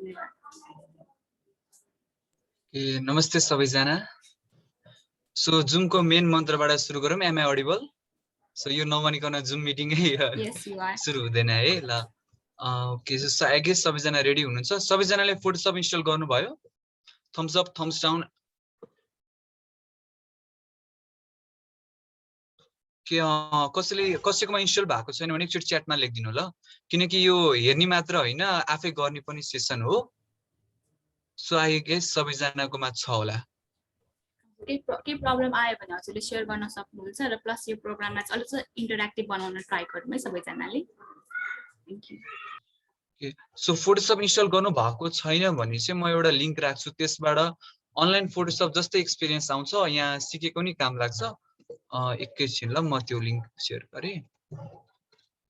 धन्यवाद। नमस्ते सबैजना। सो जुम को मेन मन्त्रबाट सुरु गरौँ। Am I audible? सो यो नभनिकन जुम मिटिङै सुरु हुँदैन है ल। ओके, सो आई गेस सबैजना रेडी हुनुहुन्छ? सबैजनाले फोटोसप इन्स्टल गर्नुभयो? Thumbs up, thumbs down. के कसैकोमा इन्स्टल भएको छैन भने एकचोटि च्याटमा लेखिदिनु ल, किनकि यो हेर्ने मात्र होइन आफै गर्ने पनि सेसन हो। सो आई गेस सबैजनाकोमा छ होला। केही प्रब्लम आयो भने हजुरले शेयर गर्न सक्नुहुन्छ र प्लस यो प्रोग्राममा चाहिँ अलिक इन्टरेक्टिभ बनाउन ट्राई गरौँ है सबैजनाले। Thank you. So Photoshop install गर्नु भएको छैन भने चाहिँ म एउटा लिंक राख्छु, त्यसबाट अनलाइन फोटोसप जस्तै एक्सपिरियन्स आउँछ, यहाँ सिकेको नि काम लाग्छ। एकैछिन ल, म त्यो लिंक शेयर गरेँ।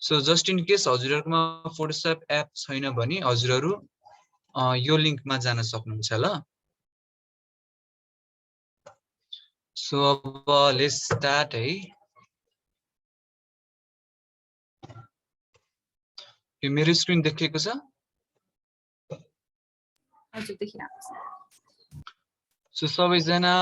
सो जस्ट इन केस हजुरहरुकोमा फोटोसप एप छैन भने हजुरहरु यो लिंकमा जान सक्नुहुन्छ ल। सो अब लेट्स स्टार्ट है। यो मेरो स्क्रिन देखेको छ? हजुर देखिरहेको छ। सो सबैजना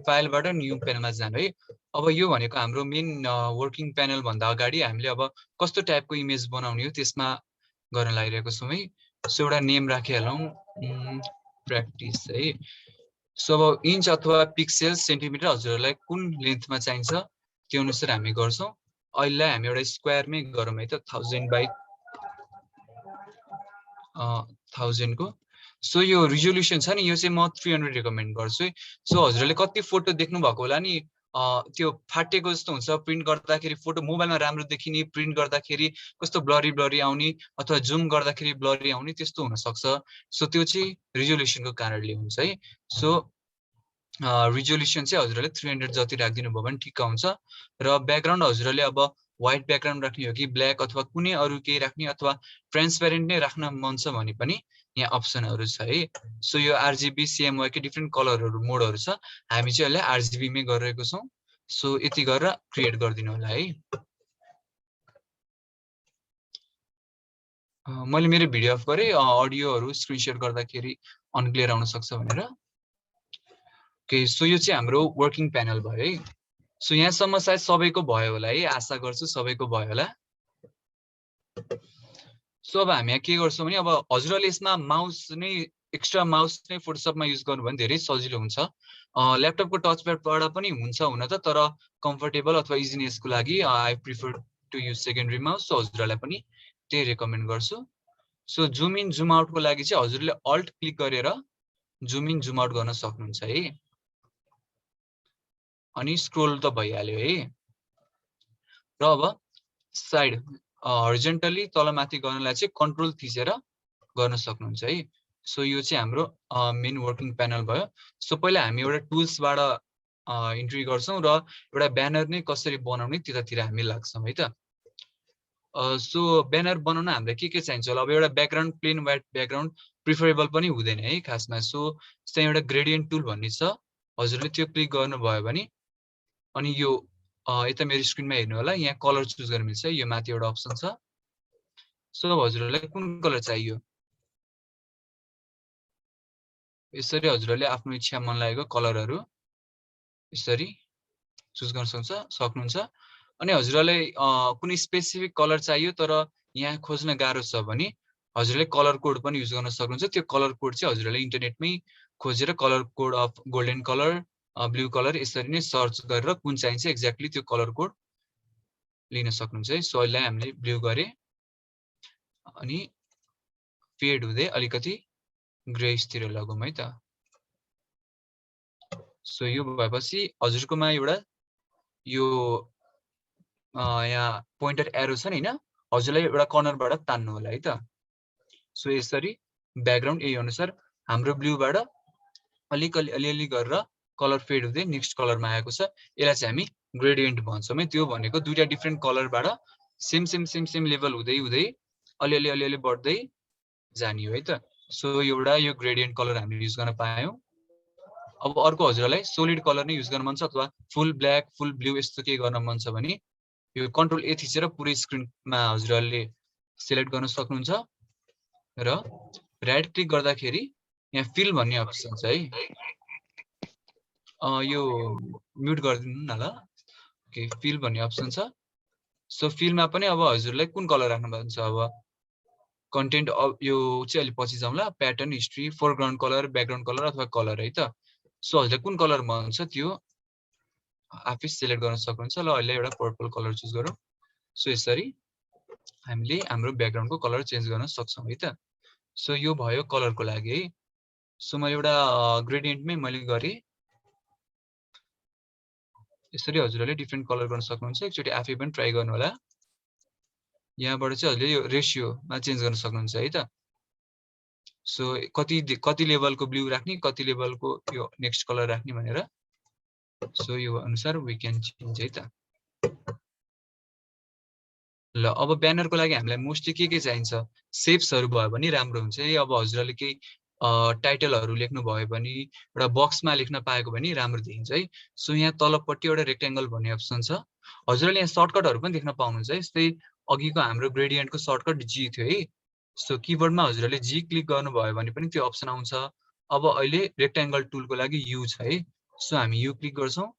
फाइलबाट न्यू प्यानलमा जानु है। अब यो भनेको हाम्रो मेन वर्किङ प्यानल भन्दा अगाडि हामीले अब कस्तो टाइपको इमेज बनाउने हो त्यसमा गर्न लागिरहेको छौं है। सो एउटा नेम राखिहालौं, प्र्याक्टिस है। सो अब इन्च अथवा पिक्सेल सेन्टिमिटर हजुरहरुलाई कुन लेन्थमा चाहिन्छ त्यो अनुसार हामी गर्छौं। अहिले हामी एउटा स्क्वायरमै गरौँ है त, 1000 बाइ 1000 को। सो यो रिजोल्युसन छ नि, यो चाहिँ म 300 रिकमेन्ड गर्छु है। सो हजुरले कति फोटो देख्नु भएको होला नि, त्यो फाटेको जस्तो हुन्छ प्रिन्ट गर्दाखेरि, फोटो मोबाइलमा राम्रो देखिने, प्रिन्ट गर्दाखेरि कस्तो ब्लरी ब्लरी आउने अथवा जुम गर्दाखेरि ब्लरी आउने त्यस्तो हुन सक्छ। सो त्यो चाहिँ रिजोल्युसनको कारणले हुन्छ है। सो रिजोल्युसन चाहिँ हजुरले 300 जति राखिदिनु भयो भने ठिक हुन्छ। र ब्याकग्राउन्ड हजुरले अब व्हाइट ब्याकग्राउन्ड राख्ने हो कि ब्ल्याक अथवा कुनै अरू केही राख्ने अथवा ट्रान्सपेरेन्ट नै राख्न मन छ भने पनि यहाँ अप्सनहरु छ है। सो यो आरजीबी सीएमवाई के डिफ्रेन्ट कलरहरु मोडहरु छ, हामी चाहिँ अहिले आरजीबी मै गरिरहेको छौं। सो यति गरेर क्रिएट गरिदिनु होला है। मैले मेरो भिडियो अफ गरे, अडियोहरु स्क्रिन शेयर गर्दाखेरि अनक्लियर आउन सक्छ भनेर। ओके, सो यो चाहिँ हाम्रो वर्किङ प्यानल भयो है। सो यहाँसम्म सायद सबैको भयो होला है, आशा गर्छु सबैको भयो होला। सो अब हामी यहाँ के गर्छौं भने अब हजुरले यसमा माउस नै एक्स्ट्रा माउस नै फोटोसपमा युज गर्नु भने धेरै सजिलो हुन्छ। ल्यापटपको टच प्याडबाट पनि हुन्छ हुन त, तर कम्फर्टेबल अथवा इजिनेसको लागि I prefer to use secondary mouse. So हजुरलाई पनि त्यही रेकमेन्ड गर्छु। सो जुम इन जुम आउटको लागि चाहिँ हजुरले अल्ट क्लिक गरेर जुम इन जुम आउट गर्न सक्नुहुन्छ है। अनि स्क्रोल त भइहाल्यो है। र अब साइड हरिजन्टली तलमाथि गर्नलाई चाहिँ कन्ट्रोल थिचेर गर्न सक्नुहुन्छ है। सो यो चाहिँ हाम्रो मेन वर्किङ प्यानल भयो। सो पहिला हामी एउटा टुल्सबाट इन्ट्री गर्छौं र एउटा ब्यानर नै कसरी बनाउने त्यतातिर हामी लाग्छौं है त। सो ब्यानर बनाउन हामीलाई के चाहिन्छ होला? अब एउटा background plain white background preferable पनि हुँदैन है खासमा। सो चाहिँ एउटा ग्रेडियन्ट टुल भन्ने छ, हजुरले त्यो क्लिक गर्नुभयो भने अनि यो यता मेरो स्क्रिनमा हेर्नु होला, यहाँ कलर चुज गर्न मिल्छ, यो माथि एउटा अप्सन छ। सो हजुरलाई कुन कलर चाहियो यसरी हजुरले आफ्नो इच्छा मन लागेको कलरहरु यसरी चुज गर्न सक्नुहुन्छ। अनि हजुरलाई कुनै स्पेसिफिक कलर चाहियो तर यहाँ खोज्न गाह्रो छ भने हजुरले कलर कोड पनि युज गर्न सक्नुहुन्छ। त्यो कलर कोड चाहिँ हजुरले इन्टरनेटमै खोजेर colour code of golden colour, blue colour यसरी नै सर्च गरेर कुन चाहिन्छ एक्ज्याक्टली त्यो कलर कोड लिन सक्नुहुन्छ है। सो अहिले हामीले ब्लू गरे अनि फेड हुँदै अलिकति ग्रेस्तिर लगौं है त। सो यो भएपछि हजुरकोमा एउटा यो यहाँ पोइन्टर एरो छ नि हैन, हजुरलाई एउटा कर्नरबाट तान्नु होला है त। सो यसरी ब्याकग्राउन्ड यही अनुसार हाम्रो ब्लूबाट अलिअलि गरेर कलर फेड हुँदै नेक्स्ट कलरमा आएको छ, यसलाई चाहिँ हामी ग्रेडियन्ट भन्छौं है। त्यो भनेको दुईटा डिफ्रेन्ट कलरबाट सेम लेभल हुँदै अलिअलि बढ्दै जाने हो है त। सो एउटा यो ग्रेडियन्ट कलर हामीले युज गर्न पायौं। अब अर्को हजुरलाई सोलिड कलर नै युज गर्न मन छ अथवा फुल ब्ल्याक फुल ब्लू यस्तो के गर्न मन छ भने यो कन्ट्रोल ए थिचेर पुरै स्क्रिनमा हजुरले सिलेक्ट गर्न सक्नुहुन्छ र राइट क्लिक गर्दाखेरि यहाँ फिल भन्ने अप्सन छ है। यो म्युट गरिदिनु न ल। ओके, फिल भन्ने अप्सन छ। सो फिलमा पनि अब हजुरलाई कुन कलर राख्नु भएको छ, अब कन्टेन्ट यो चाहिँ अलि पछि जाउँला। Pattern, history, foreground colour, background colour अथवा कलर है त। सो हजुरले कुन कलर मन छ त्यो आफै सिलेक्ट गर्न सक्नुहुन्छ। ल अहिले एउटा पर्पल कलर चुज गरौँ। सो यसरी हामीले हाम्रो ब्याकग्राउन्डको कलर चेन्ज गर्न सक्छौँ है त। सो यो भयो कलरको लागि है। सो मैले एउटा ग्रेडियन्टमै मैले गरेँ। यसरी हजुरहरूले डिफ्रेन्ट कलर गर्न सक्नुहुन्छ। एकचोटि आफै पनि ट्राई गर्नु होला। यहाँबाट चाहिँ हजुरले यो रेसियोमा चेन्ज गर्न सक्नुहुन्छ है त। सो कति लेभलको ब्लू राख्ने, कति लेभलको यो नेक्स्ट कलर राख्ने भनेर। सो यो अनुसार वी क्यान चेन्ज है त। ल अब ब्यानरको लागि हामीलाई मोस्टली के चाहिन्छ, सेप्सहरू भयो भने राम्रो हुन्छ है। अब हजुरहरूले केही टाइटलहरू लेख्नु भयो भने एउटा बक्समा लेख्न पाएको भने राम्रो देखिन्छ है। सो यहाँ तलपट्टि एउटा रेक्टेङ्गल भन्ने अप्सन छ। हजुरहरूले यहाँ सर्टकटहरू पनि देख्न पाउनुहुन्छ है। यस्तै अघिको हाम्रो ग्रेडियन्टको सर्टकट जी थियो है। सो किबोर्डमा हजुरहरूले जी क्लिक गर्नुभयो भने पनि त्यो अप्सन आउँछ। अब अहिले रेक्टेङ्गल टुलको लागि यु छ है। सो हामी यु क्लिक गर्छौँ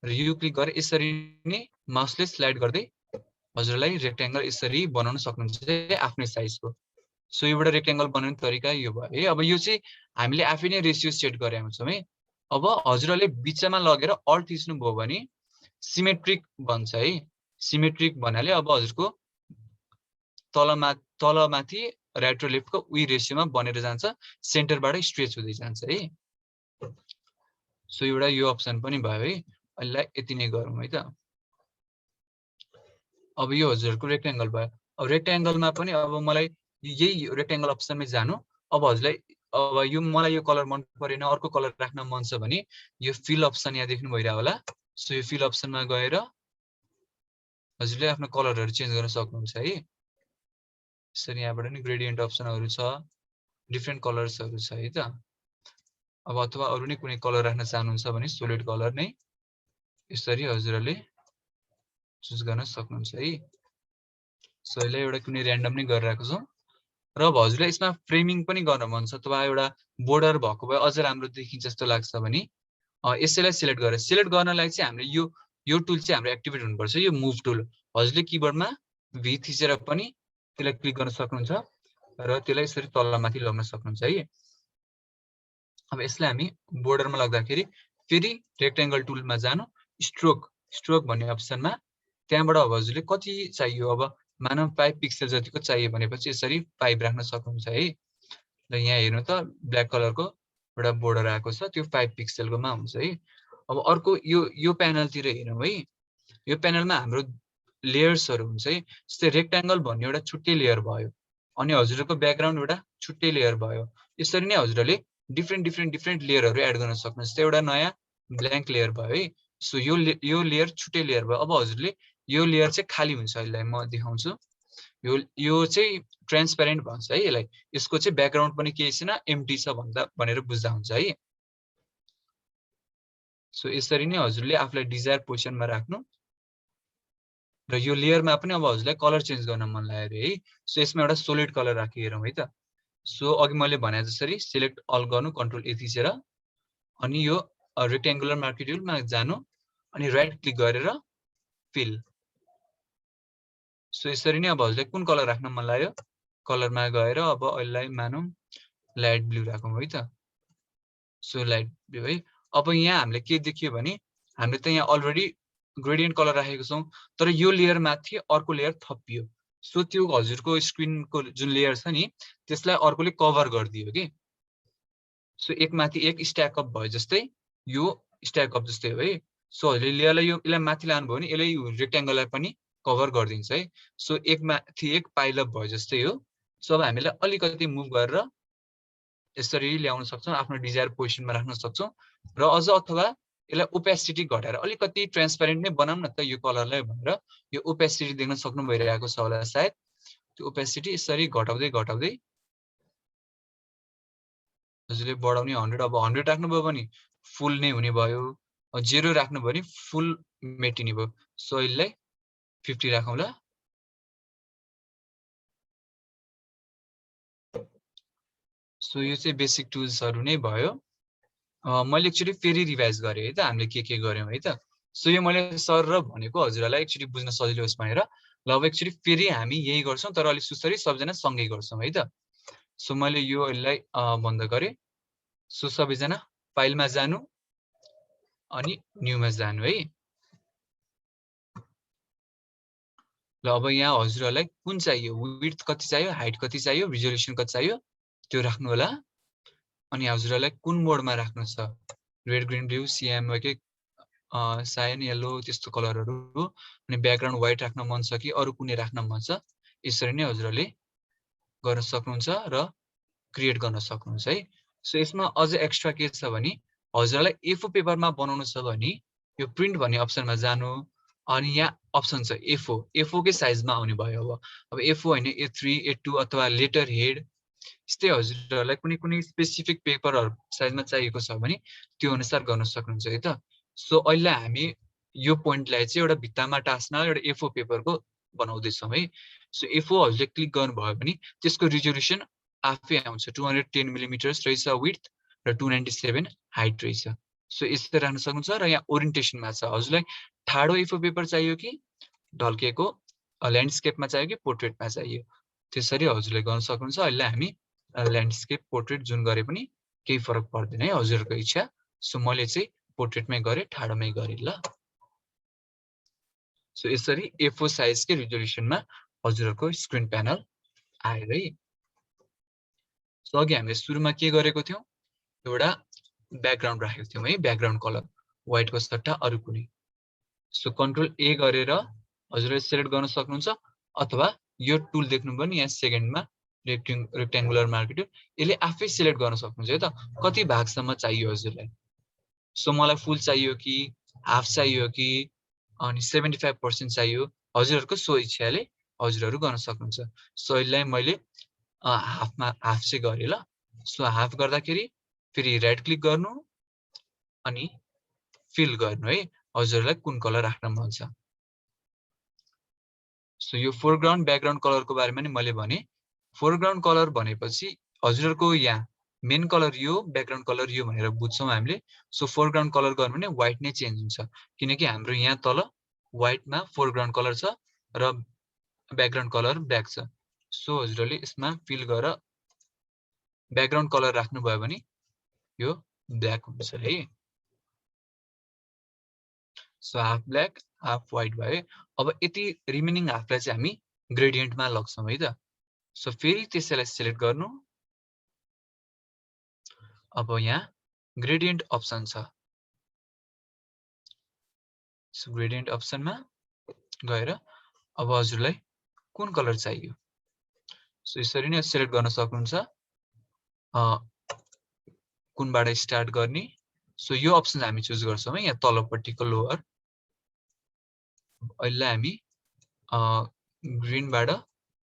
र यु क्लिक गरेर यसरी नै माउसले स्लाइड गर्दै हजुरलाई रेक्टेङ्गल यसरी बनाउन सक्नुहुन्छ आफ्नै साइजको। सो योबाट रेक्टेङ्गल बनाउने तरिका यो भयो है। अब यो चाहिँ हामीले आफै नै रेसियो सेट गरेका हुन्छौँ है। अब हजुरहरूले बिचमा लगेर अल्ट थिच्नुभयो भने सिमेट्रिक बन्छ है। सिमेट्रिक भन्नाले अब हजुरको तलमाथि राइट र लेफ्टको उही रेसियोमा बनेर जान्छ, सेन्टरबाट स्ट्रेच हुँदै जान्छ है। सो एउटा यो अप्सन पनि भयो है। अहिले यति नै गरौँ है त। अब यो हजुरको रेक्टेङ्गल भयो। अब रेक्टेङ्गलमा पनि अब मलाई यही रेक्टेङ्गल अप्सनमै जानु। अब हजुरलाई अब यो मलाई यो कलर मन परेन, अर्को कलर राख्न मन छ भने यो फिल अप्सन यहाँ देख्नु भइरहेको होला। सो यो फिल अप्सनमा गएर हजुरले आफ्नो कलरहरू चेन्ज गर्न सक्नुहुन्छ है। यसरी यहाँबाट नि ग्रेडियन्ट अप्सनहरू छ, डिफ्रेन्ट कलर्सहरू छ है त। अब अथवा अरू नै कुनै कलर राख्न चाहनुहुन्छ भने सोलिड कलर नै यसरी हजुरहरूले चुज गर्न सक्नुहुन्छ है। सो यसलाई एउटा कुनै ऱ्यान्डम नै गरिरहेको छौँ। र अब हजुरलाई यसमा फ्रेमिङ पनि गर्न मन छ अथवा एउटा बोर्डर भएको भए अझ राम्रो देखिन्छ जस्तो लाग्छ भने यसैलाई सिलेक्ट गरेर सिलेक्ट गर्नलाई चाहिँ हामीले यो टुल चाहिँ हाम्रो एक्टिभेट हुनुपर्छ। यो मुभ टुल हजुरले किबोर्डमा भी थिचेर पनि त्यसलाई क्लिक गर्न सक्नुहुन्छ र त्यसलाई यसरी तलमाथि लग्न सक्नुहुन्छ है। अब यसलाई हामी बोर्डरमा लग्दाखेरि फेरि रेक्टेङ्गल टुलमा जानु, स्ट्रोक भन्ने अप्सनमा त्यहाँबाट अब हजुरले कति चाहियो, अब मानव 5 पिक्सल जतिको चाहियो भनेपछि यसरी 5 राख्न सक्नुहुन्छ है। र यहाँ हेर्नु त ब्ल्याक कलरको एउटा बोर्डर आएको छ, त्यो 5 पिक्सलकोमा हुन्छ है। अब अर्को यो प्यानलतिर हेरौँ है। यो प्यानलमा हाम्रो लेयर्सहरू हुन्छ है। जस्तै रेक्टेङ्गल भन्ने एउटा छुट्टै लेयर भयो, अनि हजुरको ब्याकग्राउन्ड एउटा छुट्टै लेयर भयो। यसरी नै हजुरहरूले डिफ्रेन्ट लेयरहरू एड गर्न सक्नुहुन्छ। जस्तै एउटा नयाँ ब्ल्याङ्क लेयर भयो है। सो यो लेयर छुट्टै लेयर भयो। अब हजुरले यो लेयर चाहिँ खाली हुन्छ, यसलाई म देखाउँछु। यो चाहिँ ट्रान्सप्यारेन्ट भन्छ है यसलाई। यसको चाहिँ ब्याकग्राउन्ड पनि केही छैन, एम्प्टी छ भनेर बुझ्दा हुन्छ है। सो यसरी नै हजुरले आफूलाई डिजायर पोजिसनमा राख्नु। र यो लेयरमा पनि अब हजुरलाई कलर चेन्ज गर्न मन लाग्यो अरे है। सो यसमा एउटा सोलिड कलर राखी हेरौँ है त। सो अघि मैले भने जसरी सिलेक्ट अल गर्नु, कन्ट्रोल ए थिचेर, अनि यो रेक्टेङ्गुलर मार्की टुलमा जानु अनि राइट क्लिक गरेर फिल। सो यसरी नै अब हजुरलाई कुन कलर राख्न मन लाग्यो कलरमा गएर अब यसलाई मानौँ लाइट ब्लू राखौँ है त। सो लाइट ब्लू है। अब यहाँ हामीले के देखियो भने हामीले त यहाँ अलरेडी ग्रेडियन्ट कलर राखेको छौँ, तर यो लेयर माथि अर्को लेयर थपियो। सो त्यो हजुरको स्क्रिनको जुन लेयर छ नि त्यसलाई अर्कोले कभर गरिदियो कि। सो एक माथि एक स्ट्याकअप भयो, जस्तै यो स्ट्याकअप जस्तै हो है। सो हजुरले यसलाई माथि लानुभयो भने यसले रेक्टेङ्गललाई पनि कभर गरिदिन्छ है। सो एक माथि एक पाइलअप भयो जस्तै हो। सो अब हामीलाई अलिकति मुभ गरेर यसरी ल्याउन सक्छौँ, आफ्नो डिजायर पोजिसनमा राख्न सक्छौँ। र अझ अथवा यसलाई ओपेसिटी घटाएर अलिकति ट्रान्सप्यारेन्ट नै बनाऊँ न त यो कलरलाई भनेर यो ओपेसिटी देख्न सक्नु भइरहेको छ होला सायद। त्यो ओपेसिटी यसरी घटाउँदै हजुरले बढाउने 100, अब 100 राख्नुभयो भने फुल नै हुने भयो, 0 राख्नुभयो भने फुल मेटिने भयो। सो यसलाई 50 राखौँ ल। सो यो चाहिँ बेसिक टुल्सहरु नै भयो। मैले एक्चुअली फेरि रिभाइज गरे है त हामीले के गर्यौं है त। सो यो मैले सर र भनेको हजुरहरुलाई एक्चुअली बुझ्न सजिलो होस् भनेर। ल अब एक्चुअली फेरि हामी यही गर्छौं तर अलि सुस्तरी सबजना सँगै गर्छौं है त। सो मैले यो यसलाई बन्द गरे। सो सबैजना फाइलमा जानु अनि न्यूमा जानु है। ल अब यहाँ हजुरहरुलाई कुन चाहियो, विड्थ कति चाहियो, हाइट कति चाहियो, रिजोल्युसन कति चाहियो त्यो राख्नु होला। अनि हजुरहरुलाई कुन मोडमा राख्नु छ, रेड ग्रीन ब्लू सीएमवाई के साइन येलो त्यस्तो कलरहरु, अनि ब्याकग्राउन्ड व्हाइट राख्न मन छ कि अरु कुनै राख्न मन छ, यसरी नै हजुरहरुले गर्न सक्नुहुन्छ र क्रिएट गर्न सक्नुहुन्छ है। सो यसमा अझ एक्स्ट्रा के छ भने हजुरहरुलाई A4 पेपरमा बनाउनु छ भने यो प्रिन्ट भन्ने अप्सनमा जानु, अनि यहाँ अप्सन छ A4 कै साइजमा आउने भयो। अब A4 हैन A3 A2 अथवा लेटर हेड यस्तै हजुरहरुलाई कुनै स्पेसिफिक पेपरहरु साइजमा चाहिएको छ भने त्यो अनुसार गर्न सक्नुहुन्छ है त। सो अहिले हामी यो पोइन्टलाई चाहिँ एउटा भित्तामा टास्न एउटा A4 पेपरको बनाउँदै छौं है। सो A4 हजुरले क्लिक गर्नुभयो भने त्यसको रिजोल्युसन आफै आउँछ। 210 मिलिमिटर्स रहेछ विड्थ र 297 हाइट रहेछ। सो यसरी राख्न सक्नुहुन्छ। र यहाँ ओरिएन्टेसनमा छ हजुरलाई ठाडो A4 पेपर चाहियो कि ढल्केको ल्यान्डस्केपमा चाहियो कि पोर्ट्रेटमा चाहियो, त्यसरी हजुरले गर्न सक्नुहुन्छ। अहिले हामी ल्यान्डस्केप पोर्ट्रेट जुन गरे पनि केही फरक पर्दैन है हजुरहरुको इच्छा। सो मैले चाहिँ पोर्ट्रेटमै गरे, ठाडोमै गरे ल। सो यसरी A4 साइजकै रिजोल्युसनमा हजुरहरुको स्क्रिन प्यानल आयो है। सो अघि हामीले सुरुमा के गरेको थियौं, एउटा ब्याकग्राउन्ड राखेको थियौं है, ब्याकग्राउन्ड कलर व्हाइटको सट्टा अरु कुनै। सो कन्ट्रोल A गरेर हजुरले सिलेक्ट गर्न सक्नुहुन्छ, अथवा यो टुल देख्नुभयो नि यहाँ सेकेन्डमा रेक्टेंगुलर मार्कर टुल, यसले आफै सिलेक्ट गर्न सक्नुहुन्छ है त कति भागसम्म चाहियो हजुरलाई। सो मलाई फुल चाहियो कि हाफ चाहियो कि अनि 75% चाहियो, हजुरहरुको सो इच्छाले हजुरहरु गर्न सक्नुहुन्छ। सो यसलाई मैले हाफ चाहिँ गरे ल। सो हाफ गर्दाखेरि फेरि राइट क्लिक गर्नु अनि फिल गर्नु है हजुरहरुलाई कुन कलर राख्न मन छ। सो यो फोरग्राउन्ड ब्याकग्राउन्ड कलरको बारेमा नि मैले भने। फोरग्राउन्ड कलर भनेपछि हजुरहरुको यहाँ मेन कलर यो, ब्याकग्राउन्ड कलर यो भनेर बुझ्छौं हामीले। सो फोरग्राउन्ड कलर गर्नु भने व्हाइट नै चेन्ज हुन्छ, किनकि हाम्रो यहाँ तल व्हाइटमा फोरग्राउन्ड कलर छ र ब्याकग्राउन्ड कलर ब्ल्याक छ। सो हजुरहरुले यसमा फिल गरेर ब्याकग्राउन्ड कलर राख्नु भयो भने यो ब्ल्याक हुन्छ है। So half black half white भयो। अब यति रिमेनिङ हाफलाई चाहिँ हामी ग्रेडियन्टमा लग्छौं है त। सो फेरि त्यसैलाई सिलेक्ट गर्नु। अब यहाँ ग्रेडियन्ट अप्सन छ। सो ग्रेडियन्ट अप्सनमा गएर अब हजुरलाई कुन कलर चाहियो सो यसरी नै सिलेक्ट गर्न सक्नुहुन्छ, कुनबाट स्टार्ट गर्ने। सो यो अप्सन हामी चुज गर्छौं है यहाँ तलपट्टिको लोअर। अहिले हामी ग्रीनबाट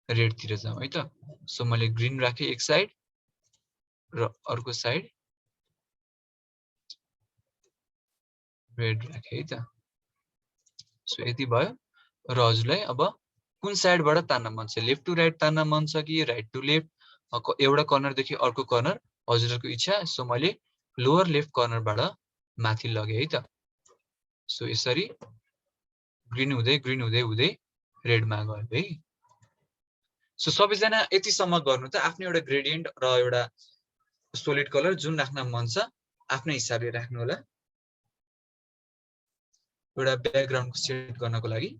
रेडतिर जाउँ है त। सो मैले ग्रीन राखे एक साइड र अर्को साइड रेड राखे है त। सो यति भयो। र हजुरलाई अब कुन साइडबाट तान्न मन छ, लेफ्ट टु राइट तान्न मन छ कि राइट टु लेफ्ट, एउटा कर्नरदेखि अर्को कर्नर हजुरहरुको इच्छा। सो मैले लोअर लेफ्ट कर्नरबाट माथि लगे है त। सो यसरी ग्रीन हुँदै हुँदै रेडमा गयो है। सो सबैजना यतिसम्म गर्नु त आफ्नो एउटा ग्रेडियन्ट र एउटा सोलिड कलर जुन राख्न मन छ आफ्नो हिसाबले राख्नु होला। एउटा ब्याकग्राउन्ड सेट गर्नको लागि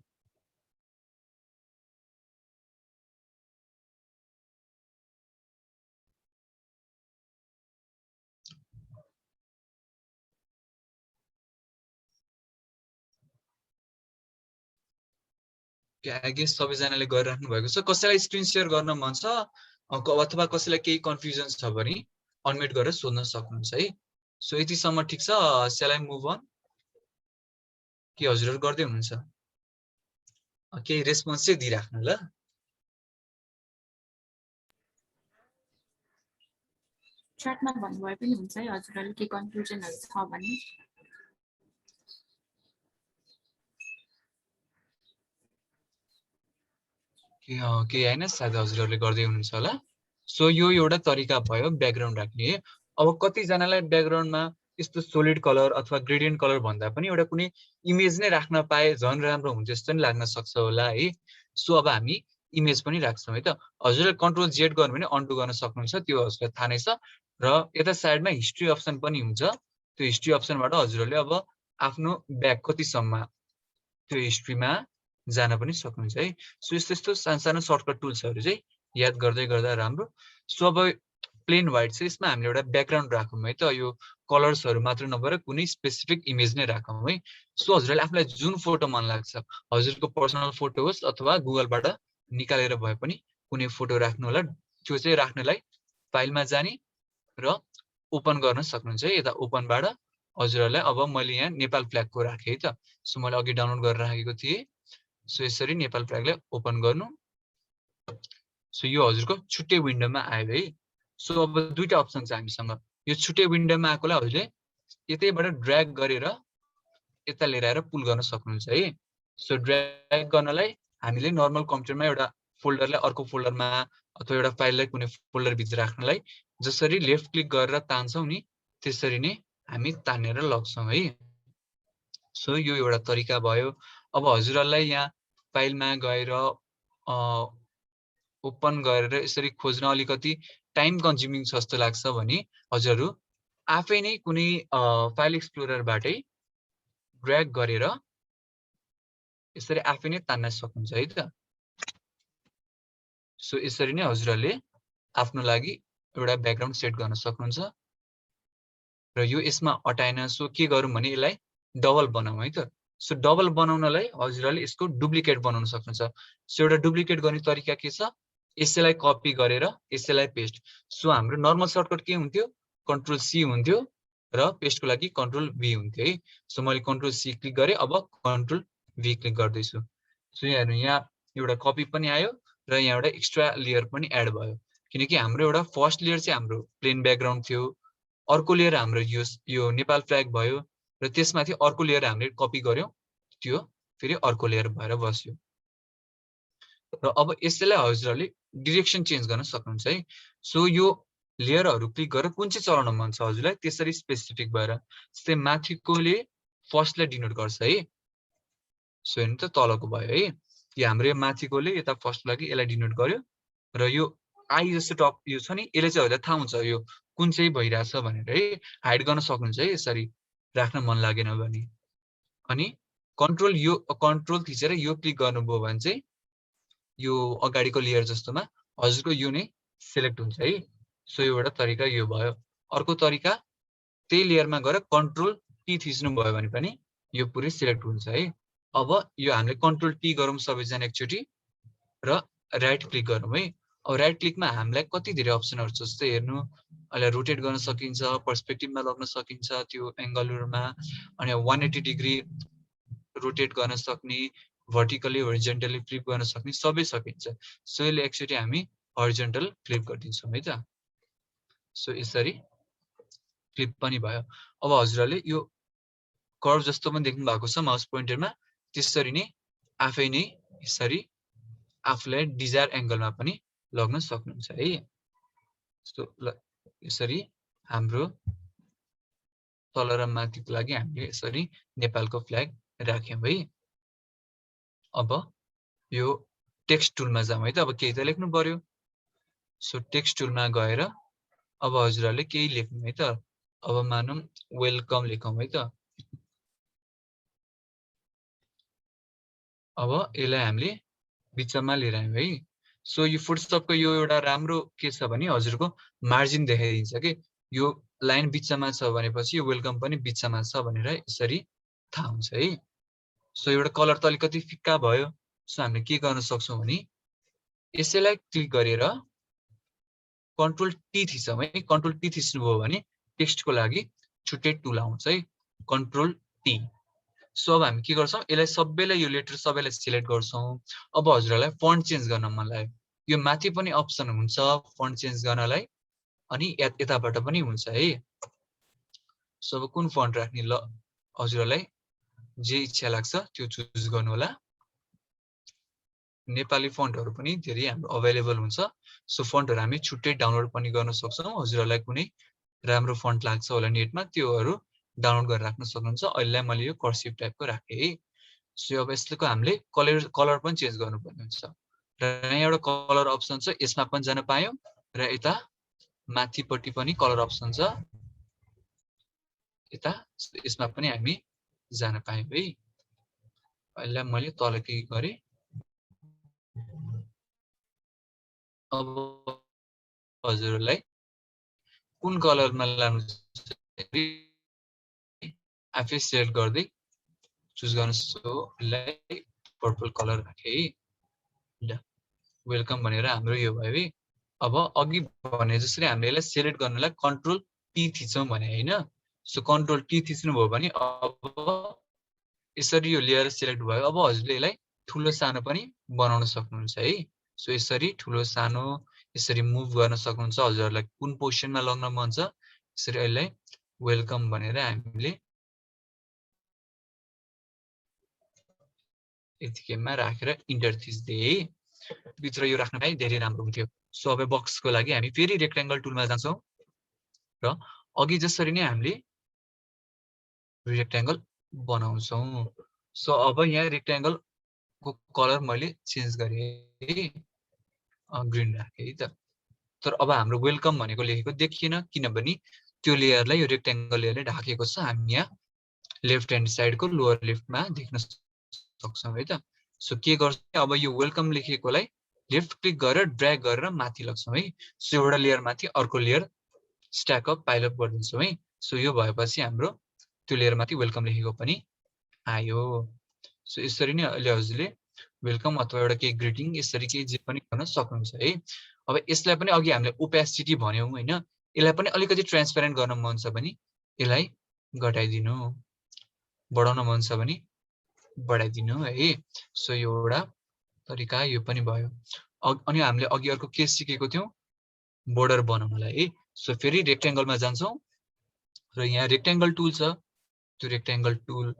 आई गेस सबैजनाले गरिराख्नु भएको छ। कसैलाई स्क्रिन शेयर गर्न मन छ अथवा कसैलाई केही कन्फ्युजन छ भने अनम्युट गरेर सोध्न सक्नुहुन्छ है। सो यतिसम्म ठिक छ। सेल आई मुभ अन के हजुरहरु गर्दै हुनुहुन्छ? केही रेस्पोन्स चाहिँ दिइराख्नु ल। च्याटमा भन्नुभए पनि हुन्छ है हजुरहरुले के कन्फ्युजनहरु छ भने। के हैन सायद हजुरहरुले गर्दै हुनुहुन्छ होला। सो यो एउटा तरिका भयो ब्याकग्राउन्ड राख्ने। अब कतिजनालाई ब्याकग्राउन्डमा यस्तो सोलिड कलर अथवा ग्रेडियन्ट कलर भन्दा पनि एउटा कुनै इमेज नै राख्न पाए झन् राम्रो हुन्छ जस्तो नि लाग्न सक्छ होला है। सो अब हामी इमेज पनि राख्छौँ है त। हजुरले कन्ट्रोल जेड गर्नु भने अन्डु गर्न सक्नुहुन्छ, त्यो हजुरलाई थाहा नै छ। र यता साइडमा हिस्ट्री अप्सन पनि हुन्छ, त्यो हिस्ट्री अप्सनबाट हजुरहरूले अब आफ्नो ब्याक कतिसम्म त्यो हिस्ट्रीमा जान पनि सक्नुहुन्छ है। सो यस्तो यस्तो सानो सर्टकट टुल्सहरू चाहिँ याद गर्दै गर्दा राम्रो। सो अब प्लेन व्हाइट छ, यसमा हामीले एउटा ब्याकग्राउन्ड राखौँ है त। यो कलर्सहरू मात्र नभएर कुनै स्पेसिफिक इमेज नै राखौँ है। सो हजुरहरूले आफूलाई जुन फोटो मन लाग्छ, हजुरको पर्सनल फोटो होस् अथवा गुगलबाट निकालेर भए पनि कुनै फोटो राख्नु होला। त्यो चाहिँ राख्नलाई फाइलमा जाने र ओपन गर्न सक्नुहुन्छ है। यता ओपनबाट हजुरहरूलाई अब मैले यहाँ नेपाल फ्ल्यागको राखेँ है त। सो मैले अघि डाउनलोड गरेर राखेको थिएँ। सो यसरी नेपाल फ्ल्यागलाई ओपन गर्नु। सो यो हजुरको छुट्टै विन्डोमा आयो है। सो अब दुईटा अप्सन छ हामीसँग। यो छुट्टै विन्डोमा आएकोलाई हजुरले यतैबाट ड्र्याग गरेर यता लिएर आएर पुल गर्न सक्नुहुन्छ है। सो ड्र्याग गर्नलाई हामीले नर्मल कम्प्युटरमा एउटा फोल्डरलाई अर्को फोल्डरमा अथवा एउटा फाइललाई कुनै फोल्डरभित्र राख्नलाई जसरी लेफ्ट क्लिक गरेर तान्छौँ नि त्यसरी नै हामी तानेर लग्छौँ है। सो यो एउटा तरिका भयो। अब हजुरहरूलाई यहाँ फाइलमा गएर ओपन गरेर यसरी खोज्न अलिकति टाइम कन्ज्युमिङ छ जस्तो लाग्छ भने हजुरहरू आफै नै कुनै फाइल एक्सप्लोररबाटै ड्र्याग गरेर यसरी आफै नै तान्न सक्नुहुन्छ है त। सो यसरी नै हजुरहरूले आफ्नो लागि एउटा ब्याकग्राउन्ड सेट गर्न सक्नुहुन्छ। र यो यसमा अटाएन। सो के गरौँ भने यसलाई डबल बनाऊ है त। सो डबल बनाउनलाई हजुरहरूले यसको डुप्लिकेट बनाउन सक्नुहुन्छ। सो एउटा डुप्लिकेट गर्ने तरिका के छ, यसैलाई कपी गरेर यसैलाई पेस्ट। सो हाम्रो नर्मल सर्टकट के हुन्थ्यो, कन्ट्रोल सी हुन्थ्यो र पेस्टको लागि कन्ट्रोल भी हुन्थ्यो है। सो मैले कन्ट्रोल सी क्लिक गरेँ, अब कन्ट्रोल भी क्लिक गर्दैछु। सो यहाँ एउटा कपी पनि आयो र यहाँ एउटा एक्स्ट्रा लेयर पनि एड भयो, किनकि हाम्रो एउटा फर्स्ट लेयर चाहिँ हाम्रो प्लेन ब्याकग्राउन्ड थियो, अर्को लेयर हाम्रो यो नेपाल फ्ल्याग भयो र त्यसमाथि अर्को लेयर हामीले कपी गर्यौँ, त्यो फेरि अर्को लेयर भएर बस्यो। र अब यसैलाई हजुरहरूले डिरेक्सन चेन्ज गर्न सक्नुहुन्छ है। सो यो लेयरहरू क्लिक गरेर कुन चाहिँ चलाउन मन छ हजुरलाई त्यसरी स्पेसिफिक भएर, जस्तै माथिकोले फर्स्टलाई डिनोट गर्छ है। सो हेर्नु त तलको भयो है, यो हाम्रो माथिकोले यता फर्स्ट लागि यसलाई डिनोट गर्यो र यो आई जस्तो टप यो छ नि यसले चाहिँ हजुरलाई थाहा हुन्छ यो कुन चाहिँ भइरहेछ भनेर है। हाइड गर्न सक्नुहुन्छ है यसरी राख्न मन लागेन भने। अनि कन्ट्रोल थिचेर यो क्लिक गर्नुभयो भने चाहिँ यो अगाडिको लेयर जस्तोमा हजुरको यो नै सिलेक्ट हुन्छ है। सो एउटा तरिका यो भयो। अर्को तरिका त्यही लेयरमा गएर कन्ट्रोल टी थिच्नु भयो भने पनि यो पुरै सिलेक्ट हुन्छ है। अब यो हामीले कन्ट्रोल टी गरौँ सबैजना एकचोटि र राइट क्लिक गरौँ है। अब राइट क्लिकमा हामीलाई कति धेरै अप्सनहरू छ, जस्तै हेर्नु अहिले रोटेट गर्न सकिन्छ, पर्सपेक्टिभमा लग्न सकिन्छ त्यो एङ्गलहरूमा, अनि 180 डिग्री रोटेट गर्न सक्ने, भर्टिकली होरिजेन्टली फ्लिप गर्न सक्ने सबै सकिन्छ। सो यसले एकचोटि हामी होरिजेन्टल फ्लिप गरिदिन्छौँ है त। सो यसरी फ्लिप पनि भयो। अब हजुरहरूले यो कर्भ जस्तो पनि देख्नु भएको छ माउस पोइन्टरमा, त्यसरी नै आफै नै यसरी आफूलाई डिजायर एङ्गलमा पनि लग्न सक्नुहुन्छ है। सो यसरी हाम्रो तल र माथिको लागि हामीले यसरी नेपालको फ्ल्याग राख्यौँ है। अब यो टेक्स्ट टुलमा जाउँ है त। अब केही त लेख्नु पर्यो। सो टेक्स्ट टुलमा गएर अब हजुरहरूले केही लेख्नु है त। अब मानौँ वेलकम लेखौँ है त। अब यसलाई हामीले बिचमा लिएर आयौँ है। सो यो फुटस्टपको यो एउटा राम्रो के छ भने हजुरको मार्जिन देखाइदिन्छ कि यो लाइन बिचमा छ भनेपछि यो वेलकम पनि बिचमा छ भनेर यसरी थाहा हुन्छ है। सो एउटा कलर त अलिकति फिक्का भयो। सो हामीले के गर्न सक्छौँ भने यसैलाई क्लिक गरेर कन्ट्रोल टी थिच्छौँ है। कन्ट्रोल टी थिच्नुभयो भने टेक्स्टको लागि छुट्टै टुल आउँछ है, कन्ट्रोल टी। सो अब हामी के गर्छौँ, यसलाई सबैलाई यो लेटर सबैलाई सिलेक्ट गर्छौँ। अब हजुरहरूलाई फन्ट चेन्ज गर्न मन लाग्यो, यो माथि पनि अप्सन हुन्छ फन्ट चेन्ज गर्नलाई, अनि यताबाट पनि हुन्छ है। सो अब कुन फन्ट राख्ने, ल हजुरहरूलाई जे इच्छा लाग्छ त्यो चुज गर्नु होला। नेपाली फन्टहरू पनि धेरै हाम्रो अभाइलेबल हुन्छ, सो फन्टहरु हामी छुट्टै डाउनलोड पनि गर्न सक्छौं हजुरहरुलाई कुनै राम्रो फन्ट लाग्छ होला नेटमा त्योहरु डाउनलोड गरेर राख्न सक्नुहुन्छ अहिले मैले यो कर्सिभ टाइपको राखे है सो अब यसको हामीले कलर पनि चेन्ज गर्नुपर्ने हुन्छ र यहाँ एउटा कलर अप्सन छ यसमा पनि जान पायौं र यता माथिपट्टि पनि कलर अप्सन छ यता यसमा पनि हामी जान पायौं है अहिले मैले तल क्लिक गरे अब हजुरहरुलाई कुन कलरमा लानु आफै सेलेक्ट गर्दै चुज गर्न सो यसलाई पर्पल कलर राखे है ल वेलकम भनेर हाम्रो यो भयो है अब अघि भने जसरी हामीले यसलाई सिलेक्ट गर्नलाई कन्ट्रोल टी थिचौं भने हैन सो कन्ट्रोल टी थिच्नु भयो भने अब यसरी यो लेयर सिलेक्ट भयो अब हजुरले यसलाई ठुलो सानो पनि बनाउन सक्नुहुन्छ है सो यसरी ठुलो सानो यसरी मुभ गर्न सक्नुहुन्छ हजुरहरुलाई कुन पोजिसनमा लग्न मन छ यसरी यसलाई वेलकम भनेर हामीले यतिकैमा राखेर इन्टर थिच्दै है भित्र यो राख्न पाए धेरै राम्रो हुन्थ्यो सो अब बक्सको लागि हामी फेरि रेक्टेंगल टुलमा जान्छौं र अघि जसरी नै हामीले रेक्टेंगल बनाउँछौं सो अब यहाँ रेक्टेंगल को कलर मैले चेन्ज गरे ग्रीन राखे है त तर अब हाम्रो वेलकम भनेको लेखेको देखिएन किनभने त्यो लेयरलाई यो रेक्टेंगल लेयरले ढाकेको छ हामी यहाँ लेफ्ट ह्यान्ड साइडको लोअर लेफ्टमा देख्न सक्छौं है त सो के गर्छ अब यो वेलकम लेखेकोलाई लेफ्ट क्लिक गरेर ड्र्याग गरेर माथि लग्छौं है सो एउटा लेयर माथि अर्को layer stack up pile up गर्दिन्छौं है सो यो भएपछि हाम्रो त्यो लेयर माथि वेलकम लेखेको पनि आयो सो यसरी नै अहिले हजुरले वेलकम अथवा एउटा के ग्रीटिङ यसरी के जे पनि गर्न सक्नुहुन्छ है अब यसलाई पनि अघि हामीले ओपेसिटी भन्यौं हैन यसलाई पनि अलिकति ट्रान्सपेरेन्ट गर्न मन छ भने यसलाई घटाइदिनु बढाउन मन छ भने बढाइदिनु है सो यो एउटा तरिका यो पनि भयो अनि हामीले अघि अर्को के सिकेको थियौं बोर्डर बनाउनलाई है सो फेरि रेक्टेंगलमा जान्छौं र यहाँ रेक्टेंगल टुल छ त्यो रेक्टेंगल टुल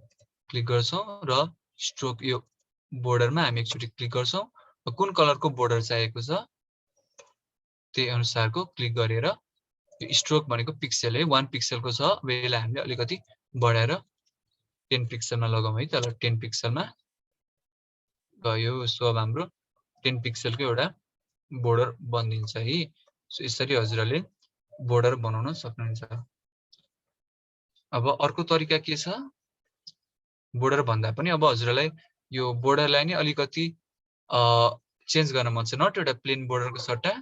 क्लिक गर्छौं र स्ट्रोक यो बोर्डरमा हामी एकचोटी क्लिक गर्छौं कुन कलरको बोर्डर चाहिएको छ त्यही अनुसारको क्लिक गरेर यो स्ट्रोक भनेको पिक्सल है 1 पिक्सलको छ यसलाई हामीले अलिकति बढाएर 10 पिक्सलमा लगाउँ है त 10 पिक्सलमा गयो सो अब हाम्रो 10 पिक्सलको एउटा बोर्डर बनिन्छ है सो यसरी हजुरले बोर्डर बनाउन सक्नुहुन्छ अब अर्को तरिका के छ बोर्डर भन्दा पनि अब हजुरलाई यो बोर्डरलाई नि अलिकति चेन्ज गर्न मन छ नट एउटा प्लेन बोर्डरको सट्टा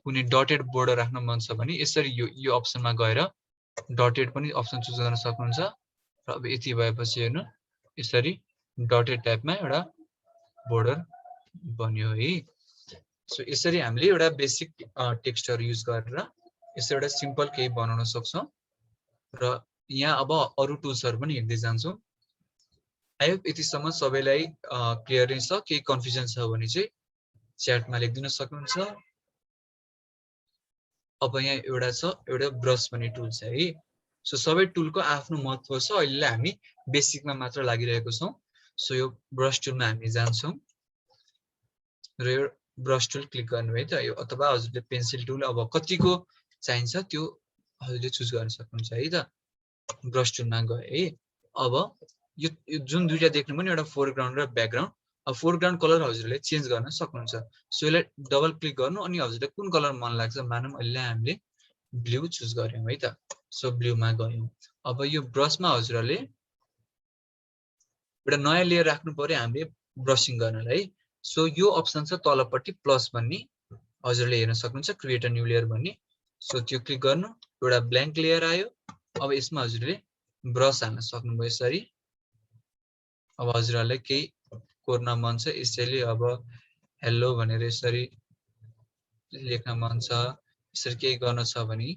कुनै डटेड बोर्डर राख्न मन छ भने यसरी यो अप्सनमा गएर डटेड पनि अप्सन चुज गर्न सक्नुहुन्छ र अब यति भएपछि हेर्नु यसरी डटेड टाइपमा एउटा बोर्डर बन्यो है सो यसरी हामीले एउटा बेसिक टेक्स्टहरु युज गरेर यसरी एउटा सिम्पल केही बनाउन सक्छौं र यहाँ अब अरु टुल्सहरु पनि हेर्दै जान्छौं आई होप यतिसम्म सबैलाई क्लियर नै छ केही कन्फ्युजन छ भने चाहिँ च्याटमा लेखिदिन सक्नुहुन्छ अब यहाँ एउटा ब्रश भन्ने टुल छ है सो सबै टुलको आफ्नो महत्व छ अहिले हामी बेसिकमा मात्र लागिरहेको छौं सो यो ब्रश टुलमा हामी जान्छौं र यो ब्रश टुल क्लिक गर्नु है त यो अथवा हजुरले पेन्सिल टुल अब कतिको चाहिन्छ त्यो हजुरले चुज गर्न सक्नुहुन्छ है त ब्रश टुलमा गए है अब यो जुन दुईटा देख्नु पनि एउटा फोरग्राउन्ड र ब्याकग्राउन्ड अब फोरग्राउन्ड कलर हजुरले चेन्ज गर्न सक्नुहुन्छ सो यसलाई डबल क्लिक गर्नु अनि हजुरले कुन कलर मन लाग्छ मानौं अहिले हामीले ब्लू चुज गर्यौं है त सो ब्लूमा गयौं अब यो ब्रशमा हजुरले एउटा नयाँ लेयर राख्नु पर्यो हामीले ब्रशिङ गर्नलाई सो यो अप्सन छ तलपट्टि प्लस भन्ने हजुरले हेर्न सक्नुहुन्छ क्रिएट अ न्यू लेयर भन्ने सो त्यो क्लिक गर्नु एउटा ब्ल्याङ्क लेयर आयो अब यसमा हजुरले ब्रश हाल्न सक्नुभयो यसरी अब हजुरहरुलाई केही कोर्न मन छ यसैले अब हेलो भनेर यसरी लेख्न मन छ यसरी केही गर्न छ भने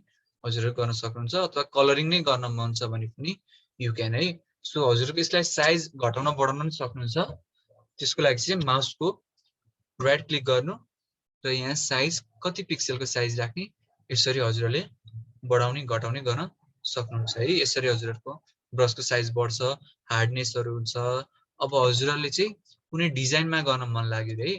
हजुरले गर्न सक्नुहुन्छ अथवा कलरिङ नै गर्न मन छ भने पनि यु क्यान है सो हजुरको यसलाई साइज घटाउन बढाउन पनि सक्नुहुन्छ त्यसको लागि चाहिँ माउसको राइट क्लिक गर्नु र यहाँ साइज कति पिक्सलको साइज राख्ने यसरी हजुरले बढाउने घटाउने गर्न सक्नुहुन्छ है यसरी हजुरको ब्रशको साइज बढ्छ हार्डनेसहरु हुन्छ अब हजुरले चाहिँ कुनै डिजाइनमा गर्न मन लाग्यो है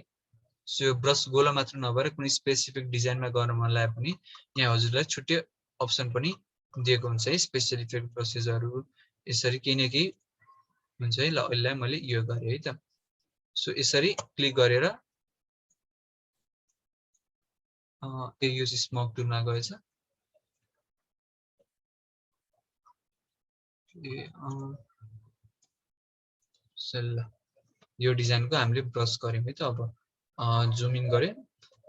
सो यो ब्रस गोलो मात्र नभएर कुनै स्पेसिफिक डिजाइनमा गर्न मन लागे पनि यहाँ हजुरलाई छुट्टै अप्सन पनि दिएको हुन्छ है स्पेशल इफेक्ट ब्रसेसहरू यसरी केही न केही हुन्छ है। ल अहिले मैले यो गरेँ है त। सो यसरी क्लिक गरेर यो स्मोक टुलमा गएछ। ल यो डिजाइनको हामीले ब्रस गर्यौँ है त। अब जुम इन गरेँ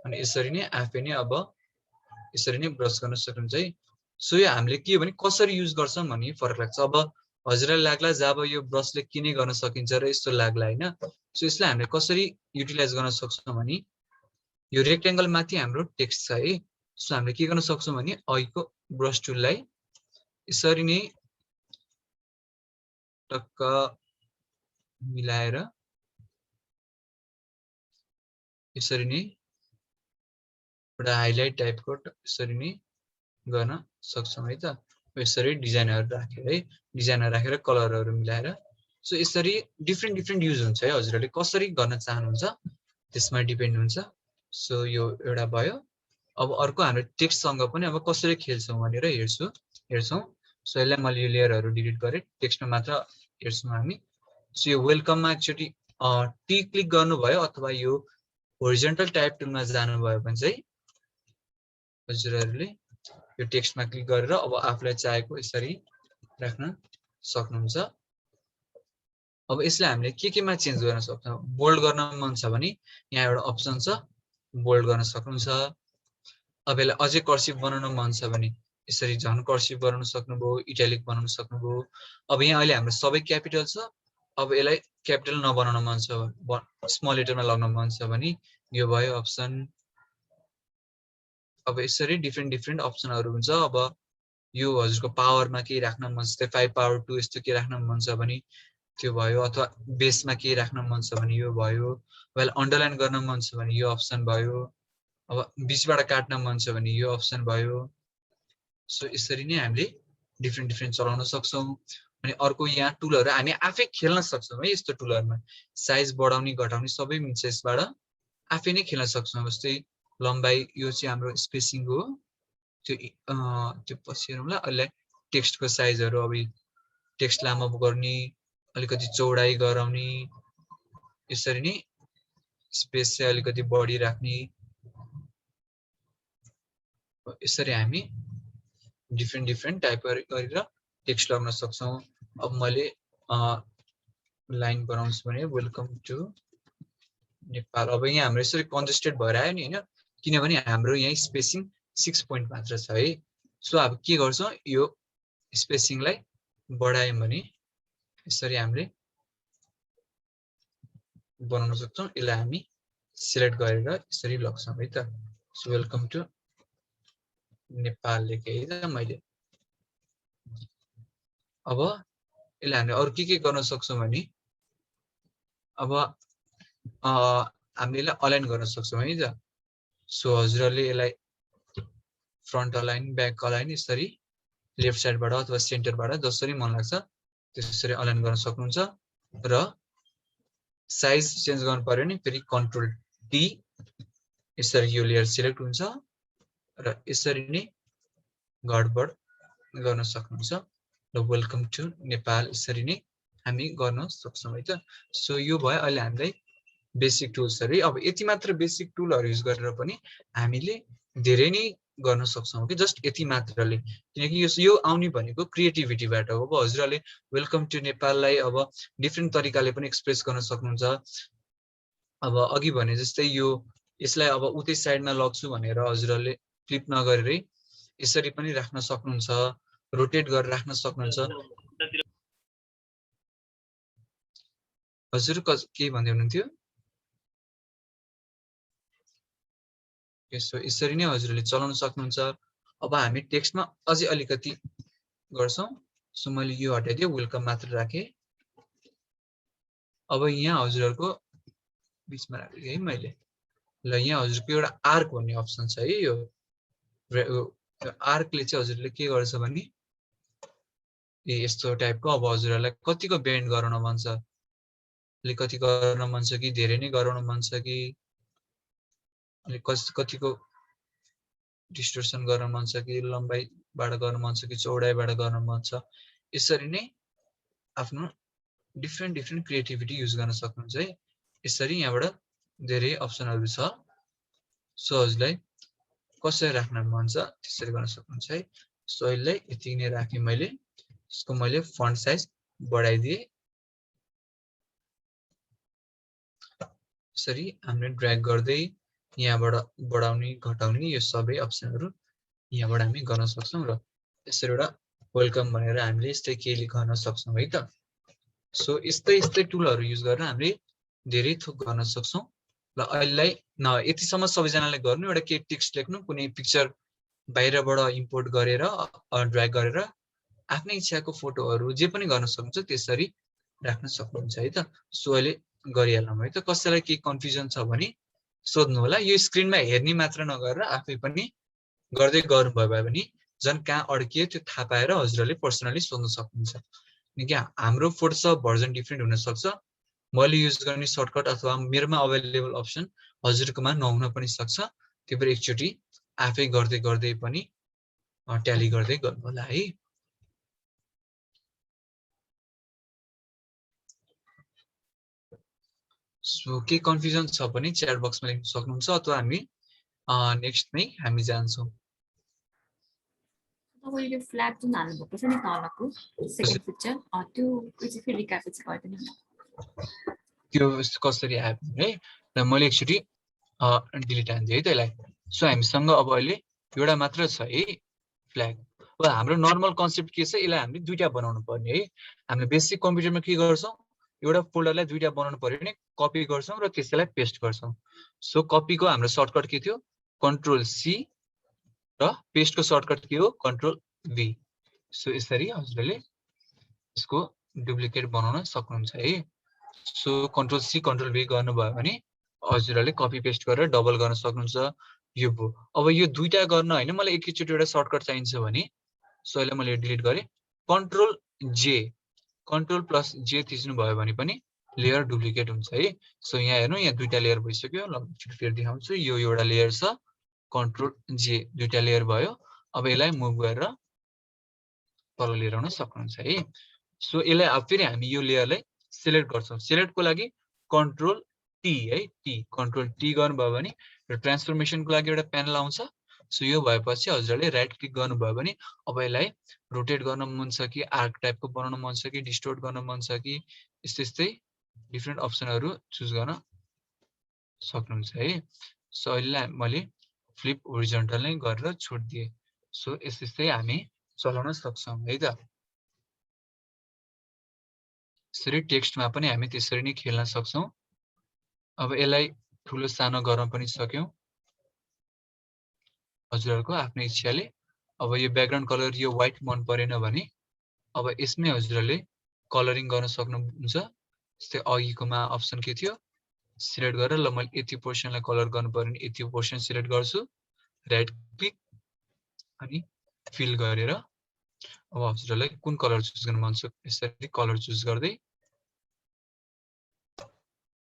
अनि यसरी नै आफै नै अब यसरी नै ब्रस गर्न सक्नुहुन्छ है। सो यो हामीले के भने कसरी युज गर्छौँ भन्ने फरक लाग्छ। अब हजुरलाई लाग्ला जब यो ब्रसले के नै गर्न सकिन्छ र यस्तो लाग्ला होइन। सो यसलाई हामीले कसरी युटिलाइज गर्न सक्छौँ भने यो रेक्टेङ्गल माथि हाम्रो टेक्स्ट छ है। सो हामीले के गर्न सक्छौँ भने अहिलेको ब्रस टुललाई यसरी नै टक्क मिलाएर यसरी नै एउटा हाइलाइट टाइपको यसरी नै गर्न सक्छौँ है त। यसरी डिजाइनहरू राखेर है, डिजाइनहरू राखेर कलरहरू मिलाएर। सो यसरी डिफ्रेन्ट युज हुन्छ है। हजुरहरूले कसरी गर्न चाहनुहुन्छ त्यसमा डिपेन्ड हुन्छ। सो यो एउटा भयो। अब अर्को हाम्रो टेक्स्टसँग पनि अब कसरी खेल्छौँ भनेर हेर्छौँ। सो यसलाई मैले यो लेयरहरू डिलिट गरेँ, टेक्स्टमा मात्र हेर्छौँ हामी। सो यो वेलकममा एकचोटि टी क्लिक गर्नुभयो अथवा यो होरिजोन्टल टाइप टुलमा जानुभयो भने चाहिँ हजुरहरूले यो टेक्स्टमा क्लिक गरेर अब आफूलाई चाहेको यसरी राख्न सक्नुहुन्छ। अब यसलाई हामीले केमा चेन्ज गर्न सक्छौँ। बोल्ड गर्न मन छ भने यहाँ एउटा अप्सन छ, बोल्ड गर्न सक्नुहुन्छ। अब यसलाई अझै कर्सिभ बनाउन मन छ भने यसरी झन् कर्सिभ बनाउन सक्नुभयो, इटालिक बनाउन सक्नुभयो। अब यहाँ अहिले हाम्रो सबै क्यापिटल छ। अब यसलाई क्यापिटल नबनाउन मन छ, स्मल लेटरमा लग्न मन छ भने यो भयो अप्सन। अब यसरी डिफ्रेन्ट अप्सनहरू हुन्छ। अब यो हजुरको पावरमा केही राख्न मन छ, 5 पावर 2 यस्तो के राख्न मन छ भने त्यो भयो, अथवा बेसमा केही राख्न मन छ भने यो भयो। वेल अन्डरलाइन गर्न मन छ भने यो अप्सन भयो। अब बिचबाट काट्न मन छ भने यो अप्सन भयो। सो यसरी नै हामीले डिफ्रेन्ट चलाउन सक्छौँ। अनि अर्को यहाँ टुलहरू हामी आफै खेल्न सक्छौँ है। यस्तो टुलहरूमा साइज बढाउने घटाउने सबै मिल्छ, यसबाट आफै नै खेल्न सक्छौँ। जस्तै लम्बाइ यो चाहिँ हाम्रो स्पेसिङ हो, त्यो पछि हेरौँला। अहिले टेक्स्टको साइजहरू अब टेक्स्ट लामो गर्ने, अलिकति चौडाइ गराउने, यसरी नै स्पेस चाहिँ अलिकति बढी राख्ने, यसरी हामी डिफ्रेन्ट टाइप गरेर टेक्स्ट लगाउन सक्छौँ। अब मैले लाइन बनाउँछु भने वेलकम टु नेपाल। अब यहाँ हाम्रो यसरी कन्जेस्टेड भएर आयो नि होइन, किनभने हाम्रो यहाँ स्पेसिङ 6 पोइन्ट मात्र छ है। सो अब के गर्छौँ, यो स्पेसिङलाई बढायौँ भने यसरी हामीले बनाउन सक्छौँ। यसलाई हामी सिलेक्ट गरेर यसरी लग्छौँ है त। सो वेलकम टु नेपाल लेखेँ है त मैले। अब यसलाई हामीले अरू के गर्न सक्छौँ भने अब हामीले यसलाई अलाइन गर्न सक्छौँ है त। सो हजुरहरूले यसलाई फ्रन्ट अलाइन, ब्याक अलाइन, यसरी लेफ्ट साइडबाट अथवा सेन्टरबाट जसरी मन लाग्छ त्यसरी अलाइन गर्न सक्नुहुन्छ। र साइज चेन्ज गर्नु पर्यो नि फेरि कन्ट्रोल डी, यसरी यो लेयर सिलेक्ट हुन्छ र यसरी नै घटबड गर्न सक्नुहुन्छ। र वेलकम टु नेपाल यसरी नै हामी गर्न सक्छौँ है त। सो यो भयो अहिले हामीलाई बेसिक टुल्सहरू। अब यति मात्र बेसिक टुलहरू युज गरेर पनि हामीले धेरै नै गर्न सक्छौँ कि जस्ट यति मात्रले, किनकि यो आउने भनेको क्रिएटिभिटीबाट हो। अब हजुरहरूले वेलकम टु नेपाललाई अब डिफ्रेन्ट तरिकाले पनि एक्सप्रेस गर्न सक्नुहुन्छ। अब अघि भने जस्तै यो यसलाई अब उतै साइडमा लग्छु भनेर हजुरहरूले फ्लिप नगरेरै यसरी पनि राख्न सक्नुहुन्छ, रोटेट गरेर राख्न सक्नुहुन्छ। हजुर के भन्दै हुनुहुन्थ्यो? यसरी नै हजुरहरूले चलाउन सक्नुहुन्छ। अब हामी टेक्स्टमा अझै अलिकति गर्छौँ। सो मैले यो हटाइदिएँ, वेलकम मात्र राखेँ। अब यहाँ हजुरहरूको बिचमा राखेँ है मैले। ल यहाँ हजुरको एउटा आर्क भन्ने अप्सन छ है। यो आर्कले चाहिँ हजुरले के गर्छ भने यस्तो टाइपको, अब हजुरहरूलाई कतिको बेन्ड गराउन मन छ, कति गर्न मन छ कि धेरै नै गराउन मन छ कि अनि कतिको डिस्टोर्सन गर्न मन छ कि लम्बाइबाट गर्न मन छ कि चौडाइबाट गर्न मन छ, यसरी नै आफ्नो डिफ्रेन्ट क्रिएटिभिटी युज गर्न सक्नुहुन्छ है। यसरी यहाँबाट धेरै अप्सनहरू छ। सो हजुरलाई कसरी राख्न मन छ त्यसरी गर्न सक्नुहुन्छ है। सो यसलाई यति नै राखेँ मैले। यसको मैले फन्ट साइज बढाइदिएँ। यसरी हामीले ड्र्याग गर्दै यहाँबाट बढाउने घटाउने यो सबै अप्सनहरू यहाँबाट हामी गर्न सक्छौँ र यसरी एउटा वेलकम भनेर हामीले यस्तै केही गर्न सक्छौँ है त। सो यस्तै टुलहरू युज गरेर हामीले धेरै थोक गर्न सक्छौँ। ल अहिलेलाई यतिसम्म सबैजनाले गर्नु, एउटा केही टेक्स्ट लेख्नु, कुनै पिक्चर बाहिरबाट इम्पोर्ट गरेर ड्र्याग गरेर आफ्नै इच्छाको फोटोहरू जे पनि गर्न सक्नुहुन्छ त्यसरी राख्न सक्नुहुन्छ है त। सो अहिले गरिहालौँ है त। कसैलाई केही कन्फ्युजन छ भने सोध्नु होला। यो स्क्रिनमा हेर्ने मात्र नगरेर आफै पनि गर्दै गर्नुभयो भने झन् कहाँ अड्कियो त्यो थाहा पाएर हजुरहरूले पर्सनली सोध्न सक्नुहुन्छ। किनकि हाम्रो फोटोसप भर्जन डिफ्रेन्ट हुनसक्छ। मैले युज गर्ने सर्टकट अथवा मेरोमा अभाइलेबल अप्सन हजुरकोमा नहुन पनि सक्छ। त्यही भएर एकचोटि आफै गर्दै पनि ट्याली गर्दै गर्नु होला है। सो के कन्फ्युजन छ भने च्याट बक्समा लेख्न सक्नुहुन्छ अथवा हामी नेक्स्टमै हामी जान्छौँ। तपाईँले यो फ्ल्याग जुन हाल्नुभएको छ नि तलको सेकेन्ड पिक्चर, त्यो चाहिँ फेरि रिक्यापिच गरिदिनु न। त्यो कसरी आयो है र मैले एकचोटि डिलिट हान्दिएँ है त्यसलाई। सो हामीसँग अब अहिले एउटा मात्र छ है फ्ल्याग। अब हाम्रो नर्मल कन्सेप्ट के छ, यसलाई हामीले दुईटा बनाउनु पर्ने है। हामीले बेसिक कम्प्युटरमा के गर्छौँ, एउटा फोल्डरलाई दुईटा बनाउनु पर्यो भने कपी गर्छौँ र त्यसैलाई पेस्ट गर्छौँ। सो कपीको हाम्रो सर्टकट के थियो, कन्ट्रोल सी र पेस्टको सर्टकट के हो, कन्ट्रोल भी। सो यसरी हजुरले यसको डुप्लिकेट बनाउन सक्नुहुन्छ है। सो कन्ट्रोल सी कन्ट्रोल भी गर्नुभयो भने हजुरहरूले कपी पेस्ट गरेर डबल गर्न सक्नुहुन्छ। यो भयो। अब यो दुईटा गर्न होइन, मलाई एकैचोटि एउटा सर्टकट चाहिन्छ भने सो अहिले मैले डिलिट गरेँ। कन्ट्रोल प्लस जे थिच्नु भयो भने पनि लेयर डुप्लिकेट हुन्छ है। सो यहाँ हेर्नु, यहाँ दुईटा लेयर भइसक्यो। ल फेरि देखाउँछु। यो एउटा लेयर छ, कन्ट्रोल जे दुईटा लेयर भयो। अब यसलाई मुभ गरेर तल लिएर आउन सक्नुहुन्छ है। सो यसलाई अब फेरि हामी यो लेयरलाई सिलेक्ट गर्छौँ। सिलेक्टको लागि कन्ट्रोल टी है, कन्ट्रोल टी गर्नुभयो भने र ट्रान्सफर्मेसनको लागि एउटा प्यानल आउँछ। सो यो भएपछि हजुरले राइट क्लिक गर्नुभयो भने अब यसलाई रोटेट गर्न मन छ कि आर्क टाइपको बनाउन मन छ कि डिस्टोर्ट गर्न मन छ कि यस्तै डिफ्रेन्ट अप्सनहरू चुज गर्न सक्नुहुन्छ है। सो अहिले मैले फ्लिप होरिजन्टल नै गरेर छोडिदिएँ। सो यस्तै हामी चलाउन सक्छौँ है त। यसरी टेक्स्टमा पनि हामी त्यसरी नै खेल्न सक्छौँ। अब यसलाई ठुलो सानो गर्न पनि सक्यौँ हजुरहरूको आफ्नो इच्छाले। अब यो ब्याकग्राउन्ड कलर यो व्हाइट मन परेन भने अब यसमै हजुरहरूले कलरिङ गर्न सक्नुहुन्छ। जस्तै अघिकोमा अप्सन के थियो, सिलेक्ट गरेर ल मैले यति पोर्सनलाई कलर गर्नु पर्यो भने यति पोर्सन सिलेक्ट गर्छु, राइट क्लिक अनि फिल गरेर अब हजुरहरूलाई कुन कलर चुज गर्न मन छ यसरी कलर चुज गर्दै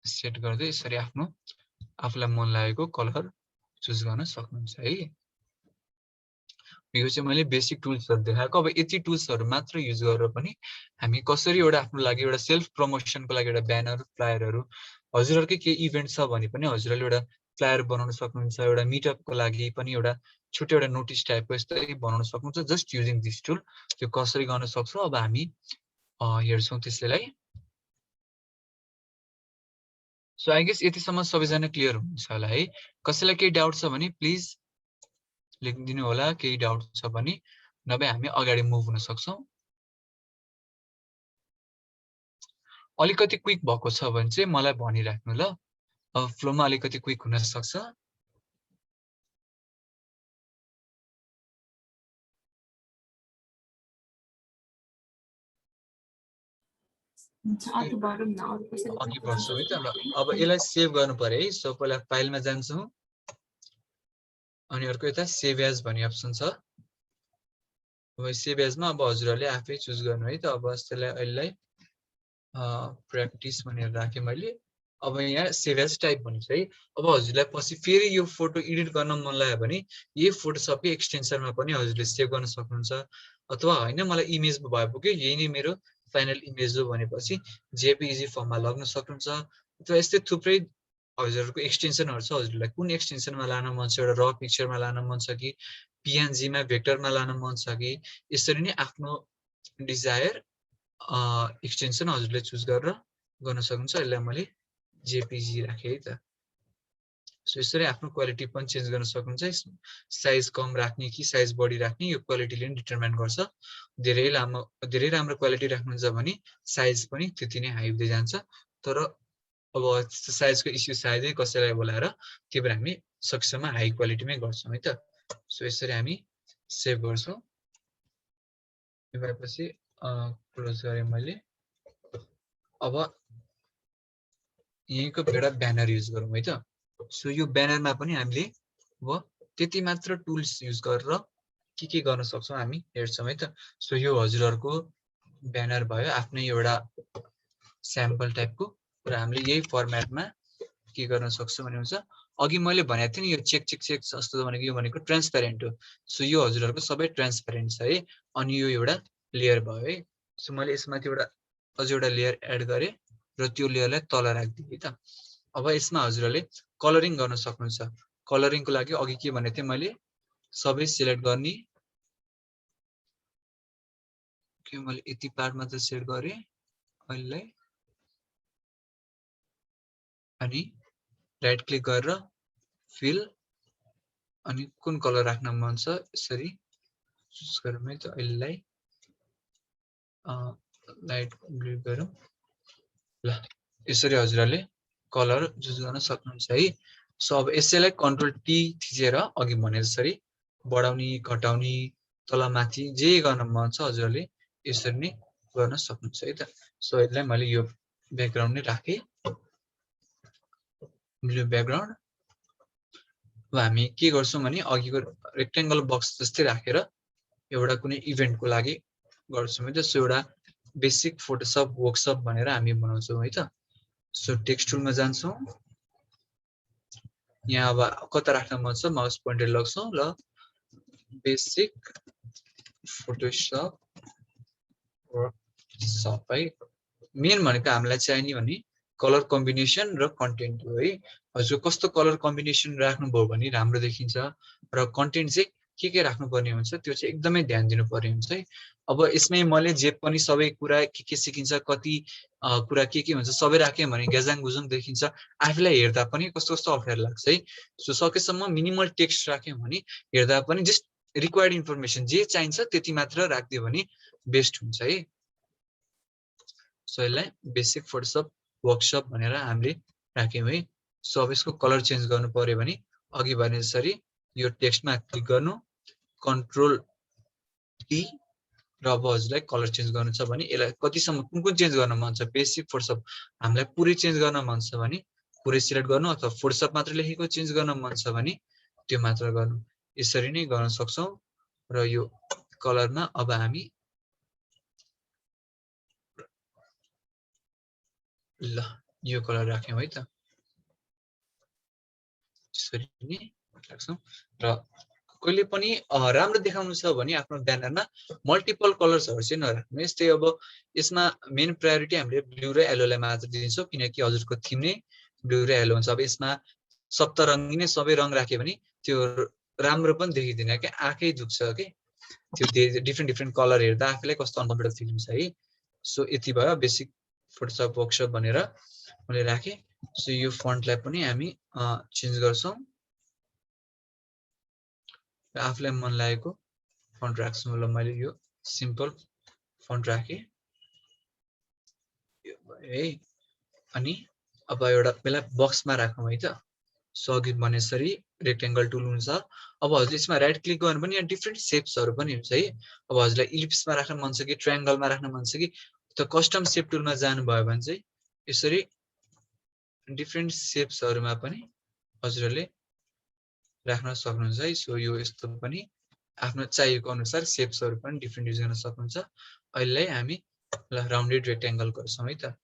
सेट गर्दै यसरी आफ्नो आफूलाई मन लागेको कलर चुज गर्न सक्नुहुन्छ है। यो चाहिँ मैले बेसिक टुल्सहरू देखाएको। अब यति टुल्सहरू मात्र युज गरेर पनि हामी कसरी एउटा आफ्नो लागि एउटा सेल्फ प्रमोसनको लागि एउटा ब्यानर फ्लायरहरू, हजुरहरूकै केही इभेन्ट छ भने पनि हजुरहरूले एउटा फ्लायर बनाउन सक्नुहुन्छ। एउटा मिटअपको लागि पनि एउटा छुट्टै एउटा नोटिस टाइपको यस्तै बनाउन सक्नुहुन्छ जस्ट युजिङ दिस टुल। त्यो कसरी गर्न सक्छौँ अब हामी हेर्छौँ त्यसैलाई। सो आई गेस यतिसम्म सबैजना क्लियर हुन्छ होला है। कसैलाई केही डाउट छ भने प्लिज लेखिदिनु होला, केही डाउट छ भने, नभए हामी अगाडि मुभ हुन सक्छौँ। अलिकति क्विक भएको छ भने चाहिँ मलाई भनिराख्नु ल। अब फ्लोमा अलिकति क्विक हुन सक्छ। अघि बढ्छौँ है त। ल अब यसलाई सेभ गर्नु पर्यो है। सो पहिला फाइलमा जान्छौँ अनि अर्को यता सेभ एज भन्ने अप्सन छ। अब सेभ एजमा अब हजुरहरूले आफै चुज गर्नु है त। अब यसलाई अहिले प्र्याक्टिस भनेर राखेँ मैले। अब यहाँ सेभ एज टाइप भनिन्छ है। अब हजुरलाई पछि फेरि यो फोटो एडिट गर्न मन लाग्यो भने यही फोटोसपकै एक्सटेन्सनमा पनि हजुरले सेभ गर्न सक्नुहुन्छ। अथवा होइन मलाई इमेज भए पुग्यो यही नै मेरो फाइनल इमेज हो भनेपछि जेपीजी फर्ममा लग्न सक्नुहुन्छ। अथवा यस्तै थुप्रै हजुरहरूको एक्सटेन्सनहरू छ। हजुरलाई कुन एक्सटेन्सनमा लान मन छ, एउटा र पिक्चरमा लान मन छ कि पिएनजीमा भेक्टरमा लान मन छ कि यसरी नै आफ्नो डिजायर एक्सटेन्सन हजुरले चुज गरेर गर्न सक्नुहुन्छ। यसलाई मैले जेपीजी राखेँ है त। सो यसरी आफ्नो क्वालिटी पनि चेन्ज गर्न सक्नुहुन्छ। साइज कम राख्ने कि साइज बढी राख्ने यो क्वालिटीले नै डिटरमाइन गर्छ। धेरै राम्रो क्वालिटी राख्नुहुन्छ भने साइज पनि त्यति नै हाई हुँदै जान्छ। तर अब साइजको इस्यु सायदै कसैलाई बोलाएर त्यो भएर हामी सकेसम्म हाई क्वालिटीमै गर्छौँ है त। सो यसरी हामी सेभ गर्छौँ। यो भएपछि क्लोज गरेँ मैले। अब यहीँको एउटा ब्यानर युज गरौँ है त। सो यो ब्यानरमा पनि हामीले अब त्यति मात्र टुल्स युज गरेर के गर्न सक्छौँ हामी हेर्छौँ है त। सो यो हजुरहरूको ब्यानर भयो आफ्नै एउटा स्याम्पल टाइपको र हामीले यही फर्मेटमा के गर्न सक्छौँ भने हुन्छ अघि मैले भनेको थिएँ नि यो चेक जस्तो भनेको यो भनेको ट्रान्सप्यारेन्ट हो। सो यो हजुरहरूको सबै ट्रान्सप्यारेन्ट छ है। अनि यो एउटा लेयर भयो है। सो मैले यसमाथि अझ एउटा लेयर एड गरेँ र त्यो लेयरलाई तल राखिदिएँ है त। अब यसमा हजुरहरूले कलरिङ गर्न सक्नुहुन्छ। कलरिङको लागि अघि के भनेको थिएँ मैले सबै सिलेक्ट गर्ने के मैले यति पार्ट मात्र सेट गरेँ अहिले अनि राइट क्लिक गरेर फिल अनि कुन कलर राख्न मन छ यसरी चुज गरौँ है त। अहिलेलाई लाइट ब्लू गरौँ ल। यसरी हजुरहरूले कलर चुज गर्न सक्नुहुन्छ है। सो अब यसैलाई कन्ट्रोल टी थिचेर अघि भने जसरी बढाउने घटाउने तल माथि जे गर्न मन छ हजुरहरूले यसरी नै गर्न सक्नुहुन्छ है त। सो यसलाई मैले यो ब्याकग्राउन्ड नै राखेँ ब्लू ब्याकग्राउन्ड। अब हामी के गर्छौँ भने अघिको रेक्टेङ्गल बक्स जस्तै राखेर एउटा कुनै इभेन्टको लागि गर्छौँ है त। सो एउटा बेसिक फोटोसप वर्कसप भनेर हामी बनाउँछौँ है त। सो टेक्स्ट टुलमा जान्छौँ। यहाँ अब कता राख्न मन छ माउस पोइन्टर लग्छौँ ल। बेसिक फोटोसप वर्कसप है। मेन भनेको हामीलाई चाहिने भने कलर कम्बिनेसन र कन्टेन्ट हो है। हजुर कस्तो कलर कम्बिनेसन राख्नुभयो भने राम्रो देखिन्छ र कन्टेन्ट चाहिँ के राख्नुपर्ने हुन्छ त्यो चाहिँ एकदमै ध्यान दिनुपर्ने हुन्छ है। अब यसमै मैले जे पनि सबै कुरा के सिकिन्छ कति कुरा के हुन्छ सबै राख्यो भने ग्याजाङ गुजुङ देखिन्छ। आफूलाई हेर्दा पनि कस्तो अप्ठ्यारो लाग्छ है। सो सकेसम्म मिनिमल टेक्स्ट राख्यो भने हेर्दा पनि जस्ट रिक्वायर्ड इन्फर्मेसन जे चाहिन्छ त्यति मात्र राखिदियो भने बेस्ट हुन्छ है। सो यसलाई बेसिक फोटोसप वर्कसप भनेर हामीले राख्यौँ है। सो अब यसको कलर चेन्ज गर्नु पर्यो भने अघि भने जसरी यो टेक्स्टमा क्लिक गर्नु कन्ट्रोल टी र अब हजुरलाई कलर चेन्ज गर्नु छ भने यसलाई कतिसम्म कुन चेन्ज गर्न मन छ। बेसिक फोटोसप हामीलाई पुरै चेन्ज गर्न मन छ भने पुरै सिलेक्ट गर्नु अथवा फोटोसप मात्र लेखेको चेन्ज गर्न मन छ भने त्यो मात्र गर्नु। यसरी नै गर्न सक्छौँ। र यो कलरमा अब हामी ल यो कलर राख्यौँ है त। यसरी नै राख्छौँ र कहिले पनि राम्रो देखाउनु छ भने आफ्नो ब्यानरमा मल्टिपल कलर्सहरू चाहिँ नराख्नु। यस्तै अब यसमा मेन प्रायोरिटी हामीले ब्लू र येलोलाई मात्र दिन्छौँ किनकि हजुरको थिम नै ब्लू र येलो हुन्छ। अब यसमा सप्तरङ्गी नै सबै रङ राख्यो भने त्यो राम्रो पनि देखिँदैन क्या, आँखै दुख्छ कि त्यो डिफ्रेन्ट कलर हेर्दा आफूलाई कस्तो अनकम्फर्टेबल फिल हुन्छ है। सो यति भयो बेसिक फोटोसप वर्कसप भनेर मैले राखेँ। सो यो फन्टलाई पनि हामी चेन्ज गर्छौँ र आफूलाई मन लागेको फन्ट राख्छौँ। ल मैले यो सिम्पल फन्ट राखेँ है। अनि अब एउटा बेला बक्समा राखौँ है त। सो अघि भने जसरी रेक्टेङ्गल टुल हुन्छ। अब हजुर यसमा राइट क्लिक गर्नु पनि यहाँ डिफ्रेन्ट सेप्सहरू पनि हुन्छ है। अब हजुरलाई इलिप्समा राख्न मन छ कि ट्रायङ्गलमा राख्न मन छ कि त कस्टम सेप टुलमा जानुभयो भने चाहिँ यसरी डिफ्रेन्ट सेप्सहरूमा पनि हजुरहरूले राख्न सक्नुहुन्छ है। सो यो यस्तो पनि आफ्नो चाहिएको अनुसार सेप्सहरू पनि डिफ्रेन्ट युज गर्न सक्नुहुन्छ। अहिले हामी ल राउन्डेड रेक्टेङ्गल गर्छौँ है त।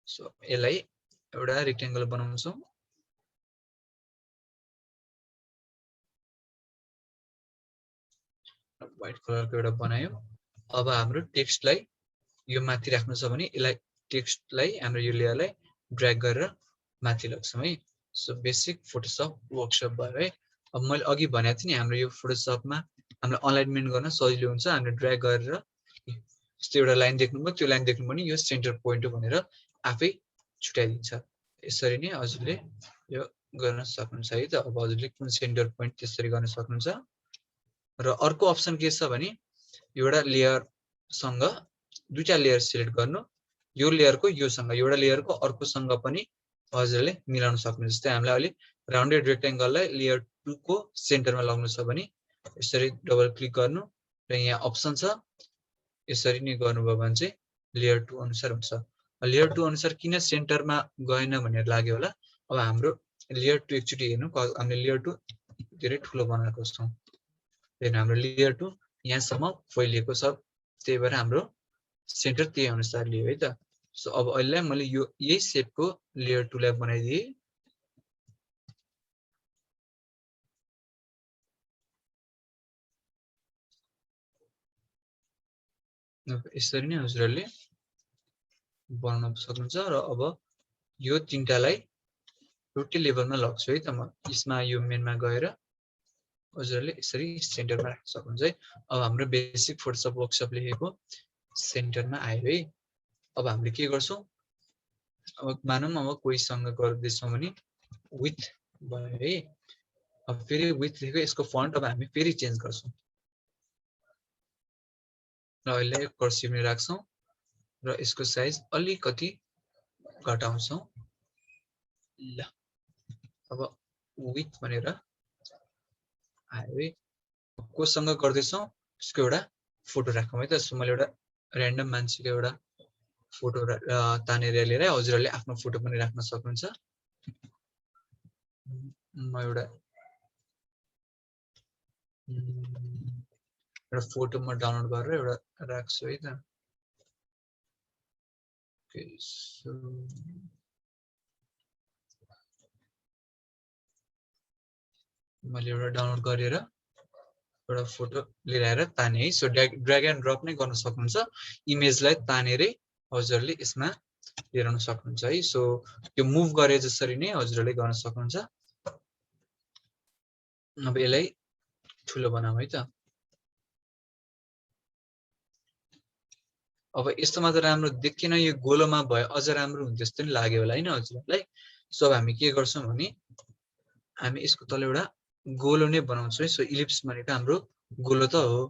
सो यसलाई एउटा रेक्टेंगल बनाउँछौं व्हाइट कलरको एउटा बनायो अब हाम्रो टेक्स्टलाई यो माथि राख्नु छ भने यसलाई टेक्स्टलाई हाम्रो यो लेयरलाई ड्र्याग गरेर माथि लग्छौं है सो बेसिक फोटोशप वर्कशप भयो है अब मैले अघि भनेको थिएँ नि हाम्रो यो फोटोशपमा हामीले अलाइनमेन्ट गर्न सजिलो हुन्छ हामीले ड्र्याग गरेर यस्तो एउटा लाइन देख्नुभयो त्यो लाइन देख्नु पनि यो सेन्टर पोइन्ट हो भनेर आफै छुट्याइदिन्छ यसरी नै हजुरले यो गर्न सक्नुहुन्छ है त अब हजुरले कुन सेन्टर पोइन्ट त्यसरी गर्न सक्नुहुन्छ र अर्को अप्सन के छ भने एउटा लेयर सँग दुईटा लेयर सिलेक्ट गर्नु यो लेयरको योसँग एउटा लेयरको अर्कोसँग पनि हजुरले मिलाउन सक्नुहुन्छ जस्तै हामीलाई अहिले राउन्डेड रेक्टेंगललाई लेयर 2 को सेन्टरमा लाग्नु छ भने यसरी डबल क्लिक गर्नु र यहाँ अप्सन छ यसरी नै गर्नुभयो भने चाहिँ लेयर 2 अनुसार हुन्छ लेयर 2 अनुसार किन सेन्टरमा गएन भनेर लाग्यो होला अब हाम्रो लेयर 2 एकचोटी हेर्नु हामीले लेयर 2 धेरै ठुलो बनाएको छौं देन हाम्रो लेयर 2 यहाँसम्म फैलिएको छ त्यही भएर हाम्रो सेन्टर त्यही अनुसार लियो है त सो अब अहिले मैले यो यही शेपको लेयर 2 लाई बनाइदिए यसरी नै हजुरले बनाउन सक्नुहुन्छ र अब यो तीनटालाई एउटै लेभलमा लग्छु है त म यसमा यो मेनमा गएर हजुरले यसरी सेन्टरमा राख्न सक्नुहुन्छ है अब हाम्रो बेसिक फोटोशप वर्कशप लेखेको सेन्टरमा आयो है अब हामीले के गर्छौं अब मानौं अब कोहीसँग गर्दैछौं भने विथ भयो है अब फेरि विथ लेखेको यसको फन्ट अब हामी फेरि चेन्ज गर्छौं र अहिले कर्सिभले राख्छौं र यसको साइज अलिकति घटाउँछौं ल अब विथ भनेर आयो है कोसँग गर्दैछौं यसको एउटा फोटो राखौं है त सो मैले एउटा र्यान्डम मान्छेको एउटा फोटो तानेर लिएर हजुरले आफ्नो फोटो पनि राख्न सक्नुहुन्छ म एउटा फोटो म डाउनलोड गरेर एउटा राख्छु है त ओके सो मैले एउटा डाउनलोड गरेर एउटा फोटो लिएर आएर ताने है सो ड्र्याग एन्ड ड्रप नै गर्न सक्नुहुन्छ इमेजलाई तानेरै हजुरले यसमा लिएर आउन सक्नुहुन्छ है सो यो मुभ गरे जसरी नै हजुरले गर्न सक्नुहुन्छ अब यसलाई ठुलो बनाऊ है त अब यस्तो मात्र राम्रो देखिन यो गोलोमा भयो अझ राम्रो हुन्छ जस्तो नि लाग्यो होला हैन हजुरलाई सो अब हामी के गर्छौं भने हामी यसको तल एउटा गोलो नै बनाउँछौं है सो इलिप्स भनेको हाम्रो गोलो त हो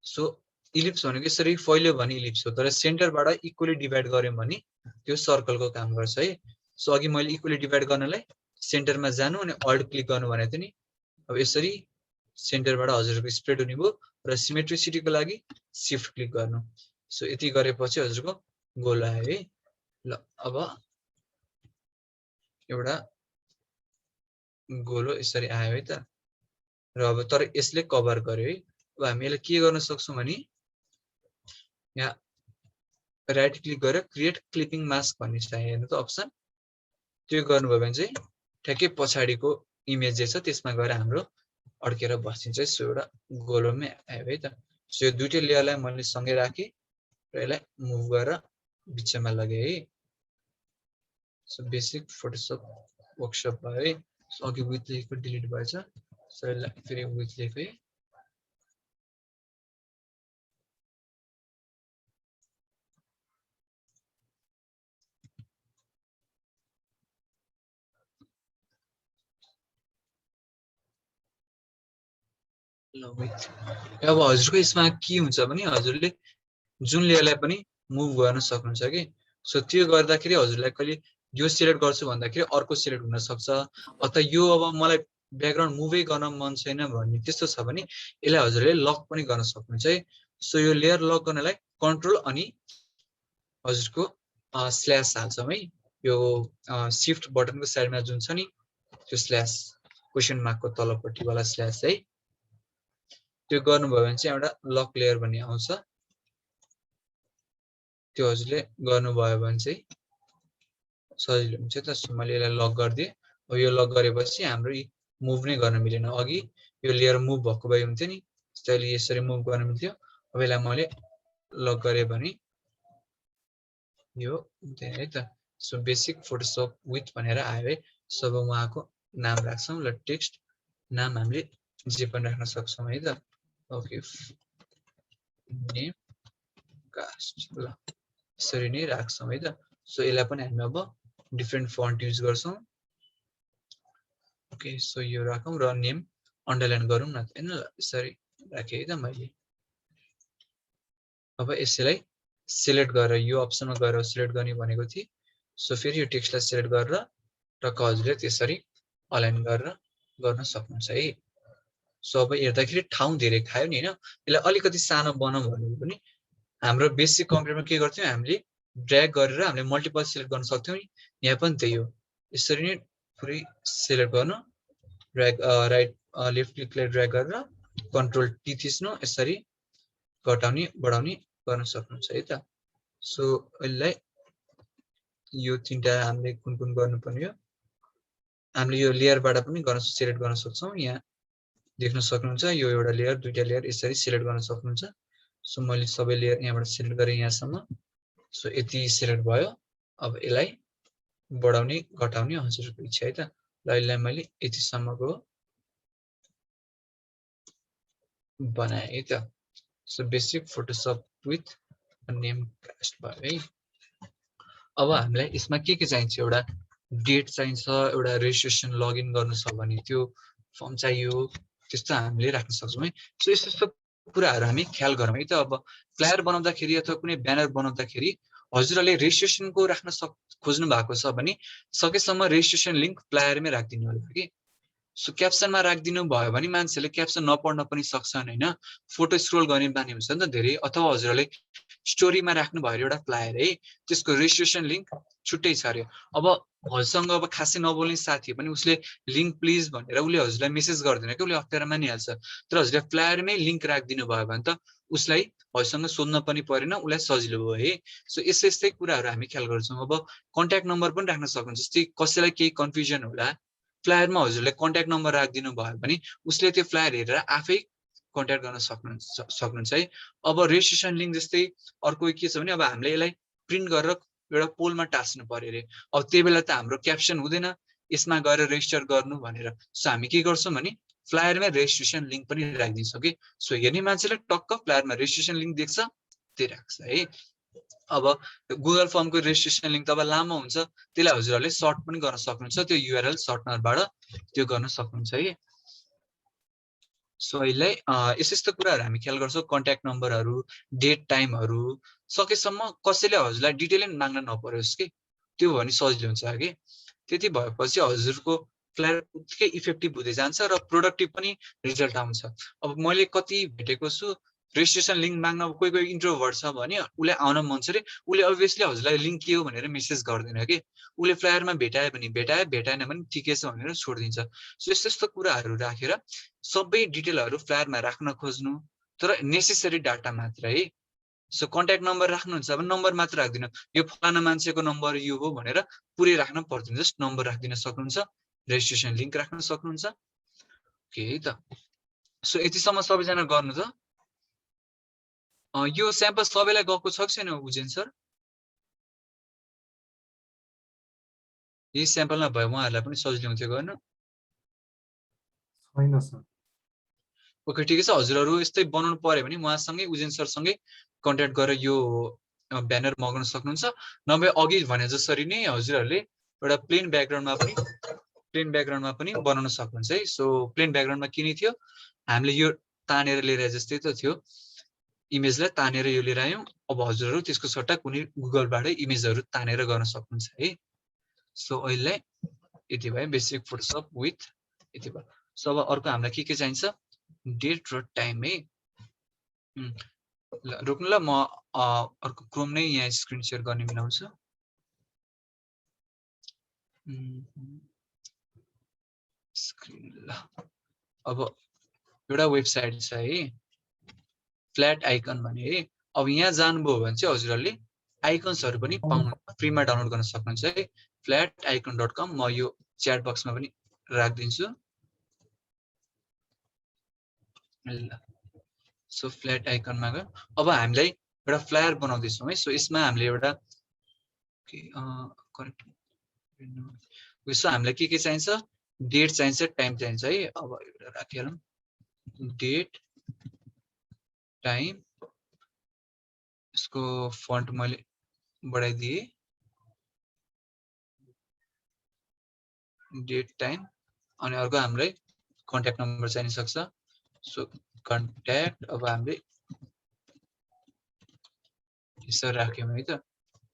सो इलिप्स भनेको यसरी फैल्यो भने इलिप्स हो तर सेन्टरबाट इक्वली डिभाइड गर्यौं भने त्यो सर्कलको काम गर्छ है सो अघि मैले इक्वली डिभाइड गर्नलाई सेन्टरमा जानु अनि अल्ट क्लिक गर्नु भनेको थिएँ नि अब यसरी सेन्टरबाट हजुरको स्प्रेड हुने भयो र सिमेट्रिसिटीको लागि शिफ्ट क्लिक गर्नु सो यति गरेपछि हजुरको गोलो आयो है ल अब एउटा गोलो यसरी आयो है त र अब तर यसले कभर गर्यो है अब हामी यसलाई के गर्न सक्छौं भने यहाँ राइट क्लिक गरेर क्रिएट क्लिपिङ मास्क भन्ने छ हेर्नु त अप्सन त्यो गर्नुभयो भने चाहिँ ठ्याक्कै पछाडीको इमेज जे छ त्यसमा गएर हाम्रो अड्केर बसिन्छ सो एउटा गोलोमै आयो है त सो यो दुईटै लेयरलाई मैले सँगै राखे र यसलाई मुभ गरेर बिचमा लगे है सो बेसिक फोटोशप वर्कशप भयो है सो अघि विथ लेखेको डिलिट भएछ सो यसलाई फेरि विथ लेखे अब हजुरको यसमा के हुन्छ भने हजुरले जुन लेयरलाई पनि मुभ गर्न सक्नुहुन्छ कि सो त्यो गर्दाखेरि हजुरलाई कहिले यो सिलेक्ट गर्छु भन्दाखेरि अर्को सिलेक्ट हुन सक्छ अथवा यो अब मलाई ब्याकग्राउन्ड मुभै गर्न मन छैन भन्ने त्यस्तो छ भने यसलाई हजुरले लक पनि गर्न सक्नुहुन्छ है सो यो लेयर लक गर्नलाई कन्ट्रोल अनि हजुरको स्ल्यास हाल्छौँ है यो शिफ्ट बटनको साइडमा जुन छ नि त्यो स्ल्यास क्वेशन मार्कको तलपट्टि वाला स्ल्यास है त्यो गर्नुभयो भने चाहिँ एउटा लक लेयर भन्ने आउँछ त्यो हजुरले गर्नुभयो भने चाहिँ सजिलो हुन्छ त। सो मैले यसलाई लक गरिदिएँ। अब यो लक गरेपछि हाम्रो मुभ नै गर्न मिलेन। अघि यो लेयर मुभ भएको भए हुन्थ्यो नि, त्यसैले यसरी मुभ गर्न मिल्थ्यो। अब यसलाई मैले लक गरेँ भने यो हुँदैन है त। सो बेसिक फोटोसप विथ भनेर आयो है। सो अब उहाँको नाम राख्छौँ ल, टेक्स्ट नाम हामीले जे पनि राख्न सक्छौँ है त। ओके, नेम कास्ट ल, यसरी नै राख्छौँ है त। सो यसलाई पनि हामी अब डिफ्रेन्ट फन्ट युज गर्छौँ। ओके, सो यो राखौँ र नेम अन्डरलाइन गरौँ न होइन, यसरी राखेँ है त मैले। अब यसलाई सिलेक्ट गरेर यो अप्सनमा गएर सिलेक्ट गर्ने भनेको थिएँ। सो फेरि यो टेक्स्टलाई सिलेक्ट गरेर टक्क हजुरले त्यसरी अलाइन गरेर गर्न सक्नुहुन्छ है। सो अब हेर्दाखेरि ठाउँ धेरै खायो नि होइन, यसलाई अलिकति सानो बनाऊँ भनेको पनि हाम्रो बेसिक कम्प्युटरमा के गर्थ्यौँ हामीले, ड्र्याग गरेर हामीले मल्टिपल सिलेक्ट गर्न सक्थ्यौँ नि। यहाँ पनि त्यही हो, यसरी नै पुरै सिलेक्ट गर्नु, ड्र्याग राइट लेफ्ट क्लिकले ड्र्याग गरेर कन्ट्रोल टी थिच्नु, यसरी घटाउने बढाउने गर्न सक्नुहुन्छ है त। सो यसलाई यो तीनटा हामीले कुन कुन गर्नुपर्ने हो, हामीले यो लेयरबाट पनि गर्न सिलेक्ट गर्न सक्छौँ। यहाँ देख्न सक्नुहुन्छ यो एउटा लेयर, दुईटा लेयर यसरी सिलेक्ट गर्न सक्नुहुन्छ। सो मैले सबै लेयर यहाँबाट सिलेक्ट गरेँ यहाँसम्म। सो यति सिलेक्ट भयो। अब यसलाई बढाउने घटाउने हजुरको इच्छा है त। ल यसलाई मैले यतिसम्मको बनाएँ है त। So basic Photoshop with name cast भयो है। अब हामीलाई यसमा के चाहिन्छ, एउटा डेट चाहिन्छ, एउटा रेजिस्ट्रेसन लगइन गर्नु छ भने त्यो फर्म चाहियो, त्यस्तो हामीले राख्न सक्छौँ है। सो यस्तो कुराहरू हामी ख्याल गरौँ है त। अब फ्लायर बनाउँदाखेरि अथवा कुनै ब्यानर बनाउँदाखेरि हजुरहरूले रेजिस्ट्रेसनको राख्न खोज्नु भएको छ भने सकेसम्म रेजिस्ट्रेसन लिङ्क फ्लायरमै राखिदिनु होला कि। सो क्याप्सनमा राखिदिनु भयो भने मान्छेले क्याप्सन नपढ्न पनि सक्छन् होइन, फोटो स्क्रोल गर्ने बानी हुन्छ नि त धेरै। अथवा हजुरहरूले स्टोरीमा राख्नु भयो एउटा फ्लायर है, त्यसको रेजिस्ट्रेसन लिङ्क छुट्टै छ अरे। अब हजुरसँग अब खासै नबोल्ने साथी पनि उसले लिङ्क प्लिज भनेर उसले हजुरलाई मेसेज गर्दैन कि, उसले अप्ठ्यारो मानिहाल्छ। तर हजुरले फ्लायरमै लिङ्क राखिदिनु भयो भने त उसलाई हजुरसँग सोध्न पनि परेन, उसलाई सजिलो भयो है। सो यस्तै कुराहरू हामी ख्याल गर्छौँ। अब कन्ट्याक्ट नम्बर पनि राख्न सक्नुहुन्छ, जस्तै कसैलाई केही कन्फ्युजन होला, फ्लायरमा हजुरले कन्ट्याक्ट नम्बर राखिदिनु भयो भने उसले त्यो फ्लायर हेरेर आफै कन्ट्याक्ट गर्न सक्नुहुन्छ है। अब रेजिस्ट्रेसन लिङ्क जस्तै अर्को के छ भने अब हामीले यसलाई प्रिन्ट गरेर एउटा पोलमा टाँस्नु पर्यो अरे। अब त्यही बेला त हाम्रो क्याप्सन हुँदैन यसमा गएर रेजिस्टर गर्नु भनेर। सो हामी के गर्छौँ भने फ्लायरमै रेजिस्ट्रेसन लिङ्क पनि राखिदिन्छौँ कि। सो हेर्ने मान्छेले टक्क फ्लायरमा रेजिस्ट्रेसन लिङ्क देख्छ त्यही राख्छ है। अब गुगल फर्मको रेजिस्ट्रेसन लिङ्क त अब लामो हुन्छ, त्यसलाई हजुरहरूले सर्ट पनि गर्न सक्नुहुन्छ, त्यो युआरएल सर्टनरबाट त्यो गर्न सक्नुहुन्छ है। सो यसलाई यस्तो कुराहरू हामी ख्याल गर्छौँ। कन्ट्याक्ट नम्बरहरू, डेट टाइमहरू सकेसम्म कसैले हजुरलाई डिटेलै माग्न नपरोस् कि, त्यो हो भने सजिलो हुन्छ कि। त्यति भएपछि हजुरको फ्लायर उत्तिकै इफेक्टिभ हुँदै जान्छ र प्रोडक्टिभ पनि रिजल्ट आउँछ। अब मैले कति भेटेको छु रेजिस्ट्रेसन लिङ्क माग्न, कोही इन्ट्रोभर्ट छ भने उसले आउन मन छ अरे, उसले अभियसली हजुरलाई लिङ्क के हो भनेर मेसेज गर्दैन कि, उसले फ्लायरमा भेटायो भने भेटायो, भेटाएन भने ठिकै छ भनेर छोडिदिन्छ। सो यस्तो कुराहरू राखेर सबै डिटेलहरू फ्लायरमा राख्न खोज्नु, तर नेसेसरी डाटा मात्र है। सो कन्ट्याक्ट नम्बर राख्नुहुन्छ भने नम्बर मात्र राखिदिनु, यो फलाना मान्छेको नम्बर यो हो भनेर पुरै राख्न पर्दैन, जस्ट नम्बर राखिदिन सक्नुहुन्छ, रेजिस्ट्रेसन लिङ्क राख्न सक्नुहुन्छ। ओके है त। सो यतिसम्म सबैजना गर्नु त। यो स्याम्पल सबैलाई गएको छ कि छैन उजेन सर? यही स्याम्पलमा भयो उहाँहरूलाई पनि सजिलो हुन्थ्यो गर्न। छैन सर। ओके ठिकै छ। हजुरहरू यस्तै बनाउनु पर्यो भने उहाँसँगै उजेन सरसँगै कन्ट्याक्ट गरेर यो ब्यानर मगाउन सक्नुहुन्छ। नभए अघि भने जसरी नै हजुरहरूले एउटा प्लेन ब्याकग्राउन्डमा पनि बनाउन सक्नुहुन्छ है। सो प्लेन ब्याकग्राउन्डमा के नै थियो, हामीले यो तानेर लिएर जस्तै त थियो, इमेजलाई तानेर यो लिएर आयौँ। अब हजुरहरू त्यसको सट्टा कुनै गुगलबाटै इमेजहरू तानेर गर्न सक्नुहुन्छ है। सो अहिले यति भयो बेसिक फोटोसप विथ यति भयो। सो अब अर्को हामीलाई के चाहिन्छ, डेट र टाइम है। रोक्नु ल, म अर्को क्रोम नै यहाँ स्क्रिन सेयर गर्ने मिलाउँछु। स्क्रिन ल, अब एउटा वेबसाइट छ है, फ्ल्याट आइकन भन्ने है। अब यहाँ जानुभयो भने चाहिँ हजुरहरूले आइकन्सहरु पनि पाउनु फ्रीमा डाउनलोड गर्न सक्नुहुन्छ है flaticon.com म यो च्याट बक्समा पनि राख्दिन्छु ल सो फ्ल्याट आइकनमा गयो अब हामीलाई एउटा फ्लायर बनाउँदै छौं है सो यसमा हामीले एउटा करेक्ट सो हामीलाई के चाहिन्छ डेट चाहिन्छ टाइम चाहिन्छ है अब एउटा राखिहालौं डेट टाइम यसको फन्ट मैले बढाइदिए डेट टाइम अनि अर्को हामीलाई कन्ट्याक्ट नम्बर चाहिन सक्छ सो कन्ट्याक्ट अब हामीले यसरी राख्यौं है त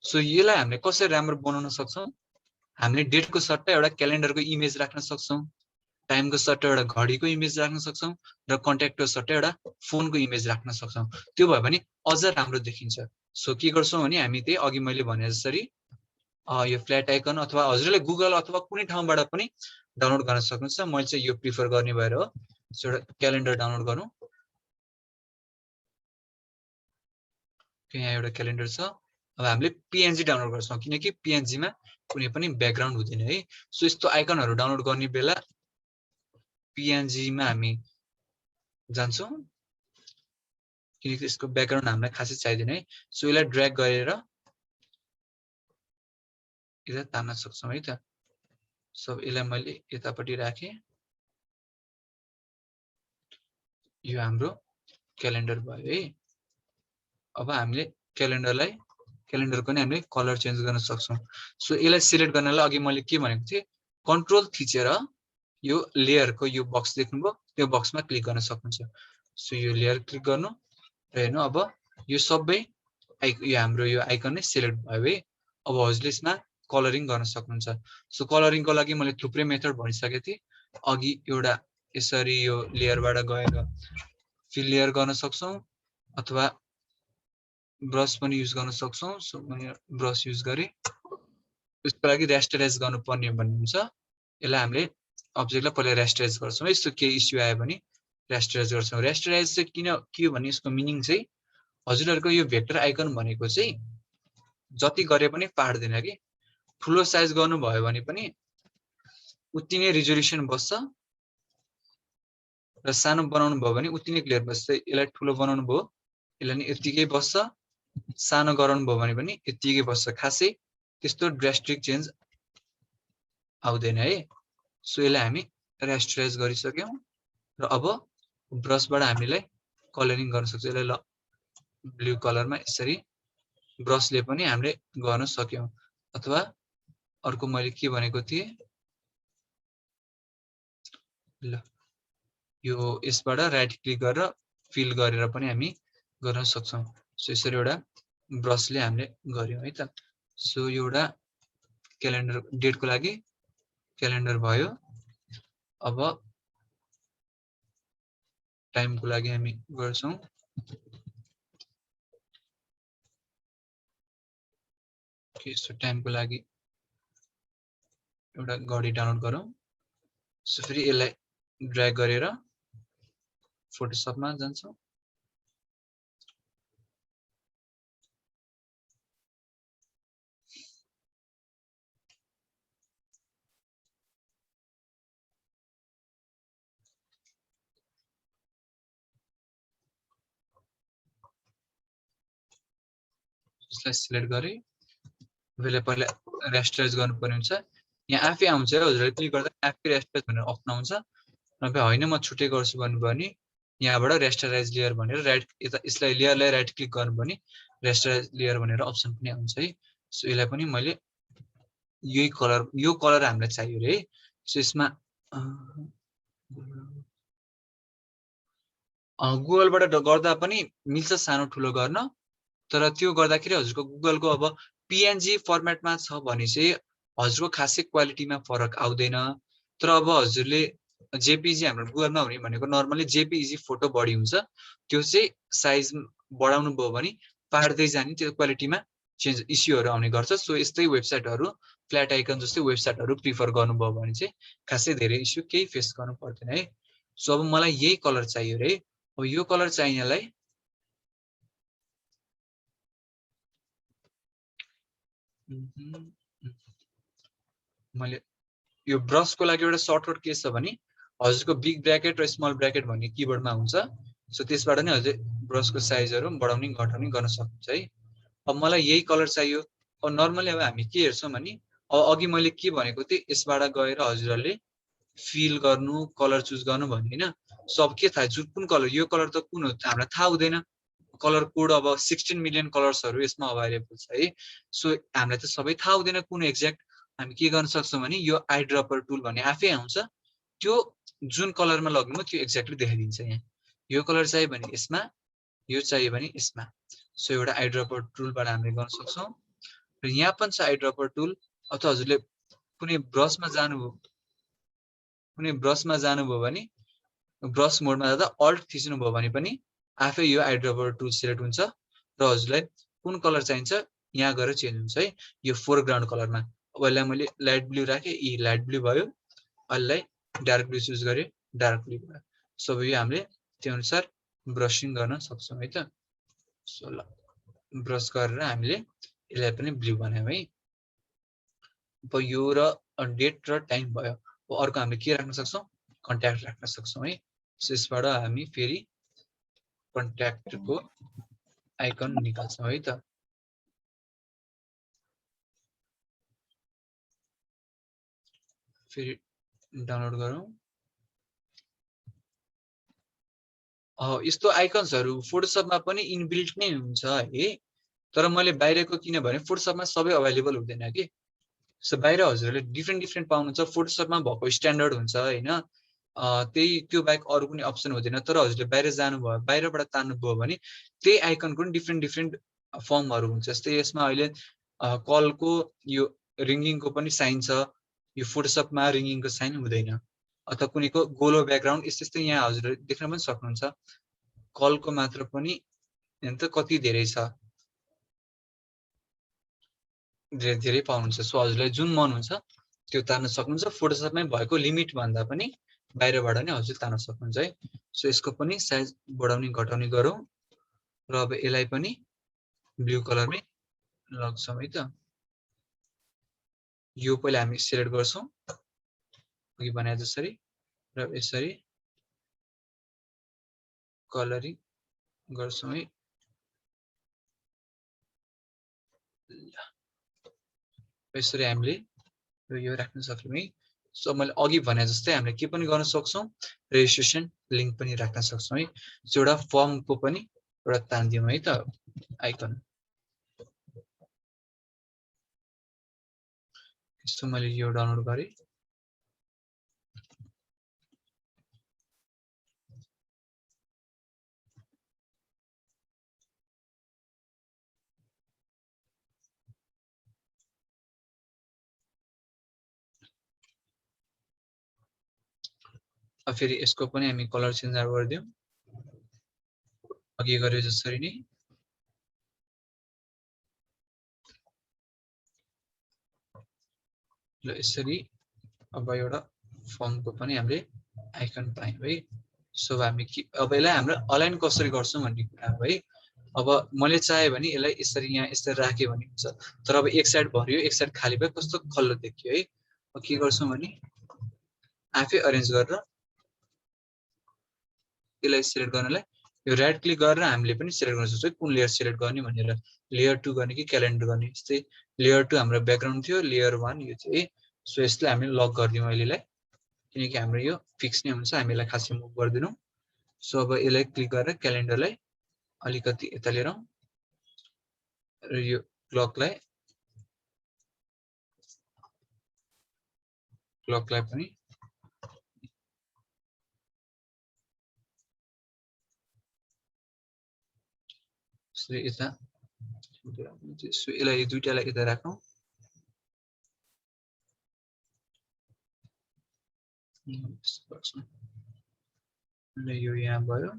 सो यसलाई हामीले कसरी राम्रो बनाउन सक्छौं हामीले डेटको सट्टा एउटा क्यालेन्डरको इमेज राख्न सक्छौं टाइमको सट्टा एउटा घडीको इमेज राख्न सक्छौं र कन्ट्याक्टको सट्टा एउटा फोनको इमेज राख्न सक्छौं त्यो भयो भने अझ राम्रो देखिन्छ सो के गर्छौं भने हामी त्यही अघि मैले भने जसरी यो फ्ल्याट आइकन अथवा हजुरले गुगल अथवा कुनै ठाउँबाट पनि डाउनलोड गर्न सक्नुहुन्छ मैले चाहिँ यो प्रिफर गर्ने भएर हो सो एउटा क्यालेन्डर डाउनलोड गरौँ यहाँ एउटा क्यालेन्डर छ अब हामीले पीएनजी डाउनलोड गर्छौं किनकि पीएनजी मा कुनै पनि ब्याकग्राउन्ड हुँदैन है सो यस्तो आइकनहरु डाउनलोड गर्ने बेला पीएनजी मा हामी जान्छौं किनकि यसको ब्याकग्राउन्ड हामीलाई खासै चाहिदैन है सो यसलाई ड्र्याग गरेर यता तान्न सक्छौं है त सो यसलाई मैले यतापट्टि राखे यो हाम्रो क्यालेन्डर भयो है अब हामीले क्यालेन्डरको नि हामीले कलर चेन्ज गर्न सक्छौं सो यसलाई सिलेक्ट गर्नलाई अघि मैले के भनेको थिए कन्ट्रोल थिचेर यो लेयरको यो बक्स देख्नुभयो त्यो बक्समा क्लिक गर्न सक्नुहुन्छ सो यो लेयर क्लिक गर्नु र हेर्नु अब यो सबै यो हाम्रो यो आइकन नै सिलेक्ट भयो है अब हजुरले यसमा कलरिङ गर्न सक्नुहुन्छ सो कलरिङको लागि मैले थुप्रै मेथड भनिसकेको थिएँ अघि एउटा यसरी यो लेयरबाट गएर फिल लेयर गर्न सक्छौं अथवा ब्रश पनि युज गर्न सक्छौं सो मैले ब्रश युज गरे त्यसको लागि रेस्टराइज गर्नुपर्ने भन्ने हुन्छ यसलाई हामीले अब्जेक्टलाई पहिला रेस्टराइज गर्छौं यस्तो के इस्यु आयो भने रेस्टराइज गर्छौं रेस्टराइज चाहिँ किन के हो भने यसको मिनिङ चाहिँ हजुरहरुको यो भेक्टर आइकन भनेको चाहिँ जति गरे पनि पाड्दैन के ठुलो साइज गर्नु भयो भने पनि उति नै रिजोल्युसन बस्छ र सानो बनाउनु भयो भने उति नै क्लियर बस्छ यसलाई ठुलो बनाउनु भयो यसलाई नि यतिकै बस्छ सानो गराउनु भयो भने पनि यतिकै बस्छ खासै त्यस्तो ड्रास्टिक चेन्ज आउँदैन है सो यसलाई हामी रेस्टराइज गरिसक्यौं र अब ब्रशबाट हामीलाई कलरिङ गर्न सक्छौं यसलाई ब्लू कलरमा यसरी ब्रशले पनि हामीले गर्न सक्यौं अथवा अर्को मैले के भनेको थिए ल यो यसबाट राइट क्लिक गरेर फिल गरेर पनि हामी गर्न सक्छौं सो यसरी एउटा ब्रशले हामीले गर्यौं है त सो एउटा क्यालेन्डर डेटको लागि क्यालेन्डर भयो अब टाइमको लागि हामी गर्छौं ओके सो टाइमको लागि एउटा घडी डाउनलोड गरौँ सो फेरि यसलाई ड्र्याग गरेर फोटोशपमा जान्छौं यसलाई सिलेक्ट गरे यसलाई पहिला रेस्टराइज गर्नुपर्ने हुन्छ यहाँ आफै आउँछ हजुरले क्लिक गर्दा आफै रेस्टराइज भनेर अप्सन आउँछ नभए होइन म छुट्टै गर्छु भन्नुभयो भने यहाँबाट रेस्टराइज लेयर भनेर राइट यसलाई लेयरलाई राइट क्लिक गर्नु भने रेस्टराइज लेयर भनेर अप्सन पनि आउँछ है सो यसलाई पनि मैले यो कलर हामीलाई चाहियो रे सो यसमा गुगलबाट गर्दा पनि मिल्छ सानो ठुलो गर्न तर त्यो गर्दाखेरि हजुरको गुगलको अब पीएनजी फर्मेटमा छ भने चाहिँ हजुरको खासै क्वालिटीमा फरक आउँदैन तर अब हजुरले जेपीजी हाम्रो गुगलमा हुने भनेको नर्मली जेपीजी फोटो बढी हुन्छ त्यो चाहिँ साइज बढाउनु भयो भने पाड्दै जाने त्यो क्वालिटीमा चेन्ज इस्युहरु आउने गर्छ सो यस्तै वेबसाइटहरु फ्ल्याट आइकन जस्तै वेबसाइटहरु प्रिफर गर्नुभयो भने चाहिँ खासै धेरै इस्यु केही फेस गर्नु पर्दैन है सो अब मलाई यही कलर चाहियो रे अब यो कलर चाहिनेलाई मैले यो ब्रसको लागि एउटा सर्टकट के छ भने हजुरको बिग ब्र्याकेट र स्मल ब्र्याकेट भन्ने किबोर्डमा हुन्छ। सो त्यसबाट नै हजुर ब्रसको साइजहरू बढाउने घटाउने गर्न सक्नुहुन्छ है। अब मलाई यही कलर चाहियो। अब नर्मली अब हामी के हेर्छौँ भने अब अघि मैले के भनेको थिएँ यसबाट गएर हजुरहरूले फिल गर्नु कलर चुज गर्नु भन्ने होइन। सो अब के थाहा कुन कलर यो कलर त कुन हो हामीलाई थाहा हुँदैन। कलर कोड अब 16 मिलियन कलर्सहरू यसमा अभाइलेबल छ है। सो हामीलाई त सबै थाहा हुँदैन कुन एक्ज्याक्ट। हामी के गर्न सक्छौँ भने यो आई ड्रपर टुल भन्ने आफै आउँछ। त्यो जुन कलरमा लग्नु त्यो एक्ज्याक्टली देखाइदिन्छ। यहाँ यो कलर चाहियो भने यसमा, यो चाहियो भने यसमा। सो एउटा आई ड्रपर टुलबाट हामीले गर्न सक्छौँ। र यहाँ पनि छ आई ड्रपर टुल। अथवा हजुरले कुनै ब्रसमा जानुभयो भने ब्रस मोडमा जाँदा अल्ट थिच्नुभयो भने पनि आफै यो आई ड्रपर टुल सिलेक्ट हुन्छ र हजुरलाई कुन कलर चाहिन्छ यहाँ गएर चेन्ज हुन्छ है। यो फोरग्राउन्ड कलरमा अब यसलाई मैले लाइट ब्लू राखेँ, यी लाइट ब्लू भयो। यसलाई डार्क ब्लू चुज गरेँ, डार्क ब्लू भयो। सो यो हामीले त्यो अनुसार ब्रसिङ गर्न सक्छौँ है त। सो ल ब्रस गरेर हामीले यसलाई पनि ब्लू बनायौँ है। अब यो र डेट र टाइम भयो। अर्को हामीले के राख्न सक्छौँ कन्ट्याक्ट राख्न सक्छौँ है। सो यसबाट हामी फेरि कन्ट्याक्टको आइकन निकाल्छौँ है त। फेरि डाउनलोड गरौँ। यस्तो आइकन्सहरू फोटोसपमा पनि इनबिल्ट नै हुन्छ है। तर मैले बाहिरको किनभने फोटोसपमा सबै अभाइलेबल हुँदैन कि। सो बाहिर हजुरहरूले डिफ्रेन्ट पाउनुहुन्छ। फोटोसपमा भएको स्ट्यान्डर्ड हुन्छ होइन। त्यही त्यो बाहेक अरू कुनै अप्सन हुँदैन। तर हजुरले बाहिर जानुभयो, बाहिरबाट तान्नुभयो भने त्यही आइकनको पनि डिफ्रेन्ट फर्महरू हुन्छ। जस्तै यसमा अहिले कलको यो रिङ्गिङको पनि साइन छ। यो फोटोसपमा रिङ्गिङको साइन हुँदैन। अथवा कुनैको गोलो ब्याकग्राउन्ड यस्तै यहाँ हजुरले देख्न पनि सक्नुहुन्छ। कलको मात्र पनि कति धेरै छ, धेरै पाउनुहुन्छ। सो हजुरलाई जुन मन हुन्छ त्यो तार्न सक्नुहुन्छ। फोटोसपमै भएको लिमिट भन्दा पनि बाहिरबाट नै हजुर तार्न सक्नुहुन्छ है। सो यसको पनि साइज बढाउने घटाउने गरौँ र अब यसलाई पनि ब्लू कलरमै लग्छौँ है त। यो पहिला हामी सिलेक्ट गर्छौँ अघि भने जसरी र यसरी कलरिङ गर्छौँ है। यसरी हामीले यो राख्न सक्यौँ है। सो मैले अघि भने जस्तै हामीले के पनि गर्न सक्छौँ रेजिस्ट्रेसन लिङ्क पनि राख्न सक्छौँ है। सो एउटा फर्मको पनि एउटा तानिदिउँ है त आइकन। यस्तो मैले यो डाउनलोड गरेँ। फेरि यसको पनि हामी कलर चेन्ज गरिदिउँ अघि गरे जसरी नै। ल यसरी अब एउटा फर्मको पनि हामीले आइकन पायौँ है। सो हामी अब यसलाई हाम्रो अलाइन कसरी गर्छौँ भन्ने कुरा हो है। अब मैले चाहेँ भने यसलाई यसरी यहाँ यसरी राखेँ भने हुन्छ। तर अब एक साइड भरियो एक साइड खाली भयो कस्तो खल्लो देखियो है। अब के गर्छौँ भने आफै अरेन्ज गरेर यसलाई सिलेक्ट गर्नलाई यो राइट क्लिक गरेर हामीले पनि सिलेक्ट गर्न सक्छौँ कुन लेयर सिलेक्ट गर्ने भनेर। लेयर 2 गर्ने कि क्यालेन्डर गर्ने। जस्तै लेयर 2 हाम्रो ब्याकग्राउन्ड थियो, लेयर 1 यो चाहिँ। सो यसलाई हामीले लक गरिदिउँ अहिलेलाई किनकि हाम्रो यो फिक्स नै हुन्छ। हामी यसलाई खासै मुभ गर्दैनौँ। सो अब यसलाई क्लिक गरेर क्यालेन्डरलाई अलिकति यता लिएर र यो क्लकलाई पनि यता यसलाई दुईटालाई यता राखौँ। यो यहाँ भयो।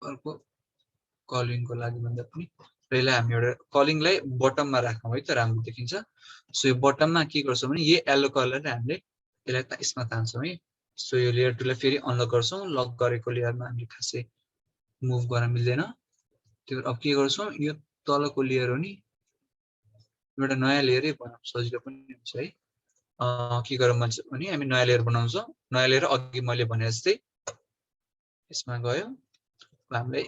अर्को कलिङको लागि भन्दा पनि यसलाई हामी एउटा कलिङलाई बटममा राखौँ है त राम्रो देखिन्छ। सो यो बटममा के गर्छौँ भने यो येलो कलरले हामीले यसलाई यसमा तान्छौँ है। सो यो लेयर 2 लाई फेरि अनलक गर्छौँ। लक गरेको लेयरमा हामीले खासै मुभ गर्न मिल्दैन। त्यो अब के गर्छौँ यो तलको लेयर हो नि एउटा नयाँ लेयरै बनाउँ सजिलो पनि हुन्छ है। के गरौँ भने हामी नयाँ लेयर बनाउँछौँ। नयाँ लेयर अघि मैले भने जस्तै यसमा गयो हामीलाई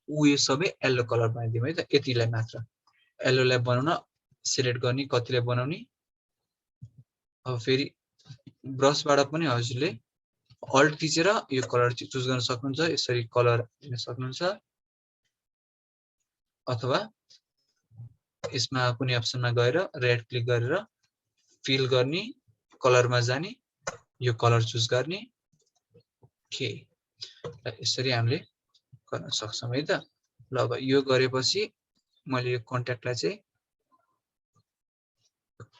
यो सबै येल्लो कलर बनाइदिउँ है त, यतिलाई मात्र येल्लोलाई बनाउन सिलेक्ट गर्ने, कतिलाई बनाउने। अब फेरि ब्रसबाट पनि हजुरले अल्ट थिचेर यो कलर चुज गर्न सक्नुहुन्छ, यसरी कलर दिन सक्नुहुन्छ, अथवा यसमा कुनै अप्सनमा गएर राइट क्लिक गरेर फिल गर्ने, कलरमा जाने, यो कलर चुज गर्ने। ओके, यसरी हामीले गर्न सक्छौँ है त। ल अब यो गरेपछि मैले यो कन्ट्याक्टलाई चाहिँ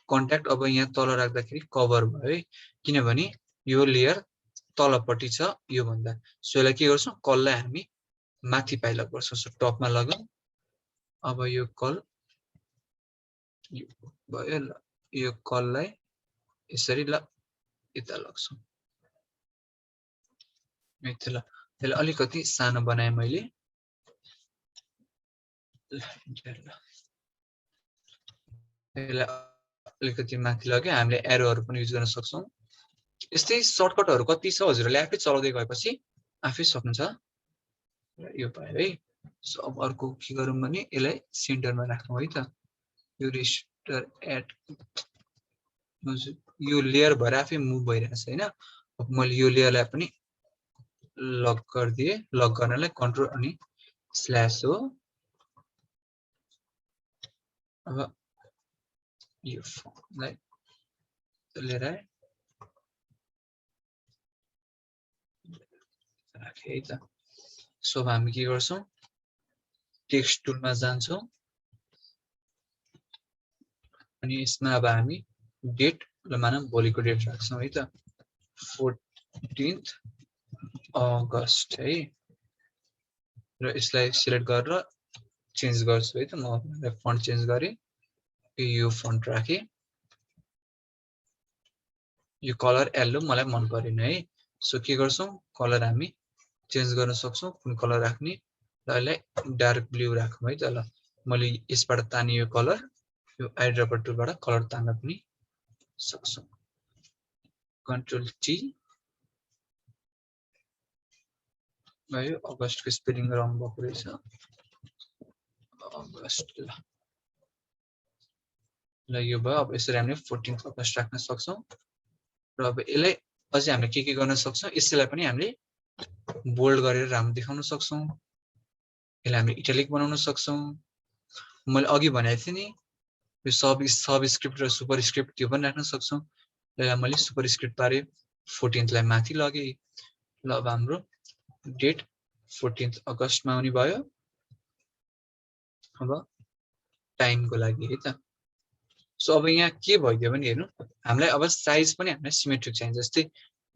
कन्ट्याक्ट अब यहाँ तल राख्दाखेरि कभर भयो है, किनभने यो लेयर तलपट्टि छ यो भन्दा। सो यसलाई के गर्छौँ, कललाई हामी माथि पाइला गर्छौँ। सो टपमा लगाउँ। अब यो कल भयो। ल यो कललाई यसरी ल यता लग्छौँ। ल त्यसलाई अलिकति सानो बनाएँ मैले। यसलाई अलिकति माथि लग्यो। हामीले एरोहरू पनि युज गर्न सक्छौँ। यस्तै सर्टकटहरू कति छ हजुरहरूले आफै चलाउँदै गएपछि आफै सक्नुहुन्छ। यो भयो है। सो अब अर्को के गरौँ भने यसलाई सेन्टरमा राखौँ है त। यो रेजिस्टर एड यो लेयर भएर आफै मुभ भइरहेछ होइन। अब मैले यो लेयरलाई पनि लक गरिदिएँ। लक गर्नलाई कन्ट्रोल अनि स्ल्यास हो। अब यो फर्मलाई लिएर राखेँ है त। सो अब हामी के गर्छौँ, टेक्स्ट टुलमा जान्छौँ अनि यसमा अब हामी डेट मानौँ भोलिको डेट राख्छौँ है त, 14 अगस्त है। र यसलाई सिलेक्ट गरेर चेन्ज गर्छु है त। म फन्ट चेन्ज गरेँ, यो फन्ट राखेँ। यो कलर येल्लो मलाई मन परेन है। सो के गर्छौँ, कलर हामी चेन्ज गर्न सक्छौँ, कुन कलर राख्ने। र यसलाई डार्क ब्लू राखौँ है त। ल मैले यसबाट ताने यो कलर, यो आइड्रपर टुलबाट कलर तान्न पनि सक्छौँ। कन्ट्रोल टी भयो। अगस्तको स्पेलिङ रङ भएको रहेछ, अगस्त। ल यो भयो। अब यसरी हामीले 14 अगस्त राख्न सक्छौँ। र अब यसलाई अझै हामीले के गर्न सक्छौँ, यसैलाई पनि हामीले बोल्ड गरेर राम्रो देखाउन सक्छौँ। यसलाई हामीले इटालिक बनाउन सक्छौँ। मैले अघि भनेको थिएँ नि, यो सब स्क्रिप्ट र सुपर स्क्रिप्ट त्यो पनि राख्न सक्छौँ। यसलाई मैले सुपर स्क्रिप्ट पारेँ, 14लाई माथि लगेँ। ल अब हाम्रो डेट 14 अगस्तमा आउने भयो। अब टाइमको लागि है त। सो अब यहाँ के भइदियो भने हेर्नु, हामीलाई अब साइज पनि हामीलाई सिमेट्रिक चाहिन्छ। जस्तै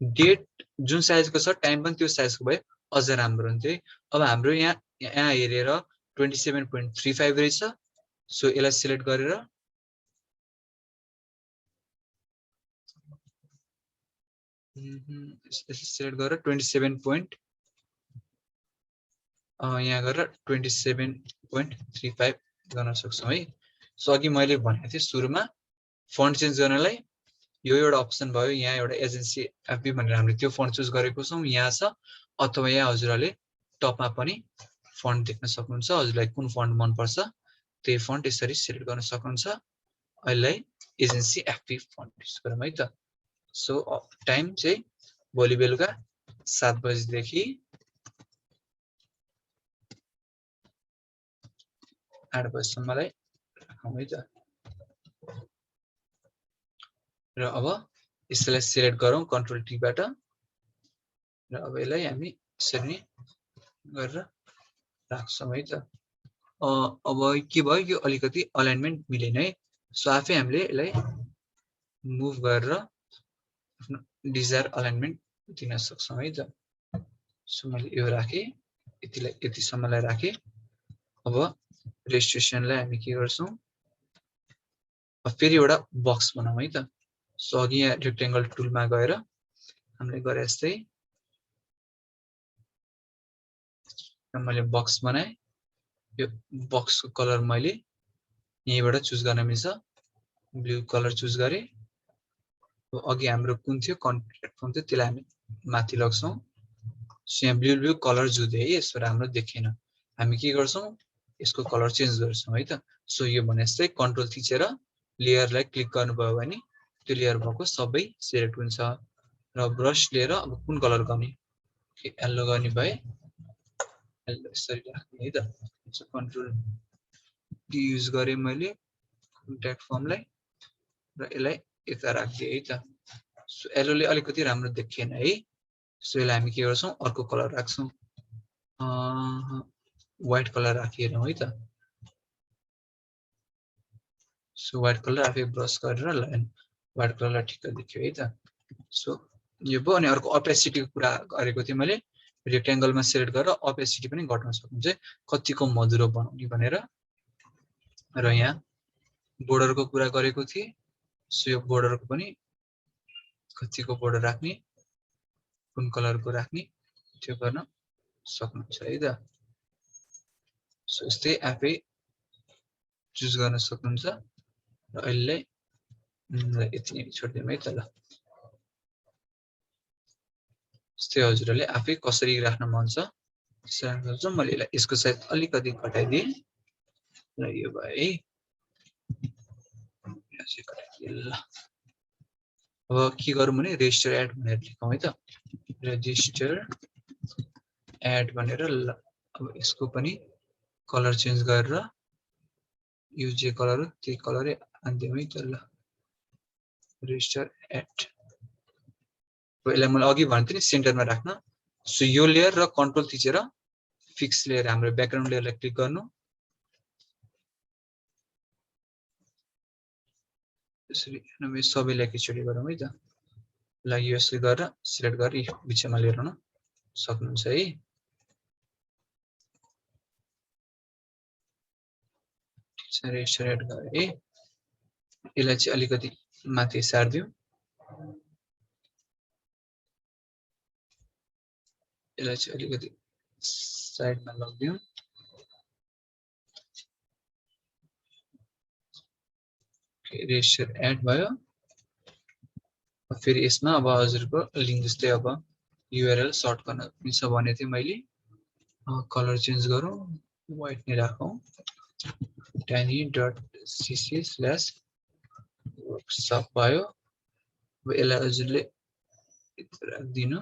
डेट जुन साइजको छ, टाइम पनि त्यो साइजको भए अझ राम्रो हुन्थ्यो है। अब हाम्रो यहाँ हेरेर 27.35 रहेछ। सो यसलाई सिलेक्ट गरेर सिलेक्ट गरेर 27 यहाँ गरेर 27.35 गर्न सक्छौँ है। सो अघि मैले भनेको थिएँ सुरुमा फन्ट चेन्ज गर्नलाई यो एउटा अप्सन भयो। यहाँ एउटा एजेन्सी एफबी भनेर हामीले त्यो फन्ट चुज गरेको छौँ, यहाँ छ। अथवा यहाँ हजुरहरूले टपमा पनि फन्ट देख्न सक्नुहुन्छ। हजुरलाई कुन फन्ट मनपर्छ त्यही फन्ट यसरी सिलेक्ट गर्न सक्नुहुन्छ। अहिले एजेन्सी एफबी फन्ट युज गरौँ है त। सो टाइम चाहिँ भोलि बेलुका 7 बजीदेखि 8 बजीसम्मलाई राखौँ है त। र अब यसलाई सिलेक्ट गरौँ कन्ट्रोल टीबाट। र अब यसलाई हामी यसरी गरेर राख्छौँ है त। अब के भयो, यो अलिकति अलाइनमेन्ट मिलेन है। सो आफै हामीले यसलाई मुभ गरेर आफ्नो डिजायर अलाइनमेन्ट दिन सक्छौँ है त। सो मैले यो राखेँ, यतिसम्मलाई राखेँ। अब रेजिस्ट्रेसनलाई हामी के गर्छौँ, फेरि एउटा बक्स बनाऊँ है त। सो अघि यहाँ रेक्टेङ्गल टुलमा गएर हामीले गरे जस्तै मैले बक्स बनाएँ। यो बक्सको कलर मैले यहीँबाट चुज गर्न मिल्छ ब्लू कलर चुज गरे अघि हाम्रो कुन थियो कन्ट्याक्ट फर्म थियो त्यसलाई हामी माथि लग्छौँ सो यहाँ ब्लू कलर जुधे है यसो राम्रो देखेन हामी के गर्छौँ यसको कलर चेन्ज गर्छौँ है त सो यो भने जस्तै कन्ट्रोल थिचेर लेयरलाई क्लिक गर्नुभयो भने त्यो लेयर भएको सबै सिलेक्ट हुन्छ र ब्रस लिएर अब कुन कलर गर्ने येल्लो गर्ने भए येल्लो यसरी राख्ने है त सो कन्ट्रोल डी युज गरेँ मैले कन्ट्याक्ट फर्मलाई र यसलाई यता राखिदिएँ है त सो येल्लोले अलिकति राम्रो देखिएन है सो यसलाई हामी के गर्छौँ अर्को कलर राख्छौँ व्हाइट कलर राखिहेरौँ है त सो व्हाइट कलर आफै ब्रस गरेर व्हाइट कलर ठिक्क देखियो है त सो यो भयो अनि अर्को अपेसिटीको कुरा गरेको थिएँ मैले रेक्ट्याङ्गलमा सिलेक्ट गरेर अपेसिटी पनि घटाउन सक्नुहुन्छ कतिको मधुरो बनाउने भनेर र यहाँ बोर्डरको कुरा गरेको थिएँ सो यो बोर्डरको पनि कतिको बोर्डर राख्ने कुन कलरको राख्ने त्यो गर्न सक्नुहुन्छ है त सो यस्तै आफै चुज गर्न सक्नुहुन्छ र अहिले यति नै छोडिदिउँ है त ल यस्तै हजुरहरूले आफै कसरी राख्न मन छ मैले यसको साइज अलिकति घटाइदिएँ र यो भयो है ल अब के गरौँ भने रेजिस्टर एड भनेर लेखौँ है त रेजिस्टर एड भनेर ल अब यसको पनि कलर चेन्ज गरेर यो जे कलर हो त्यही कलरै हानिदिउँ है त ल रेजिस्टर एड यसलाई मैले अघि भन्थेँ नि सेन्टरमा राख्न सो यो लेयर र कन्ट्रोल थिचेर फिक्स लेयर हाम्रो ब्याकग्राउन्ड लेयरलाई क्लिक गर्नु यसरी हामी सबैलाई एकैचोटि गरौँ है त ल यो यसरी गरेर सिलेक्ट गरेर बिचमा लिएर आउन सक्नुहुन्छ है रेजिस्टर एड गरे यसलाई चाहिँ अलिकति माथि सार्दिउँ यसलाई चाहिँ अलिकति साइडमा लगिदिउँ रेजिस्टर एड भयो फेरि यसमा अब हजुरको लिङ्क जस्तै अब युआरएल सर्ट गर्न मिल्छ भनेको थिएँ मैले कलर चेन्ज गरौँ व्हाइट नै राखौँ tiny.cc/workshop भयो अब यसलाई हजुरले राखिदिनु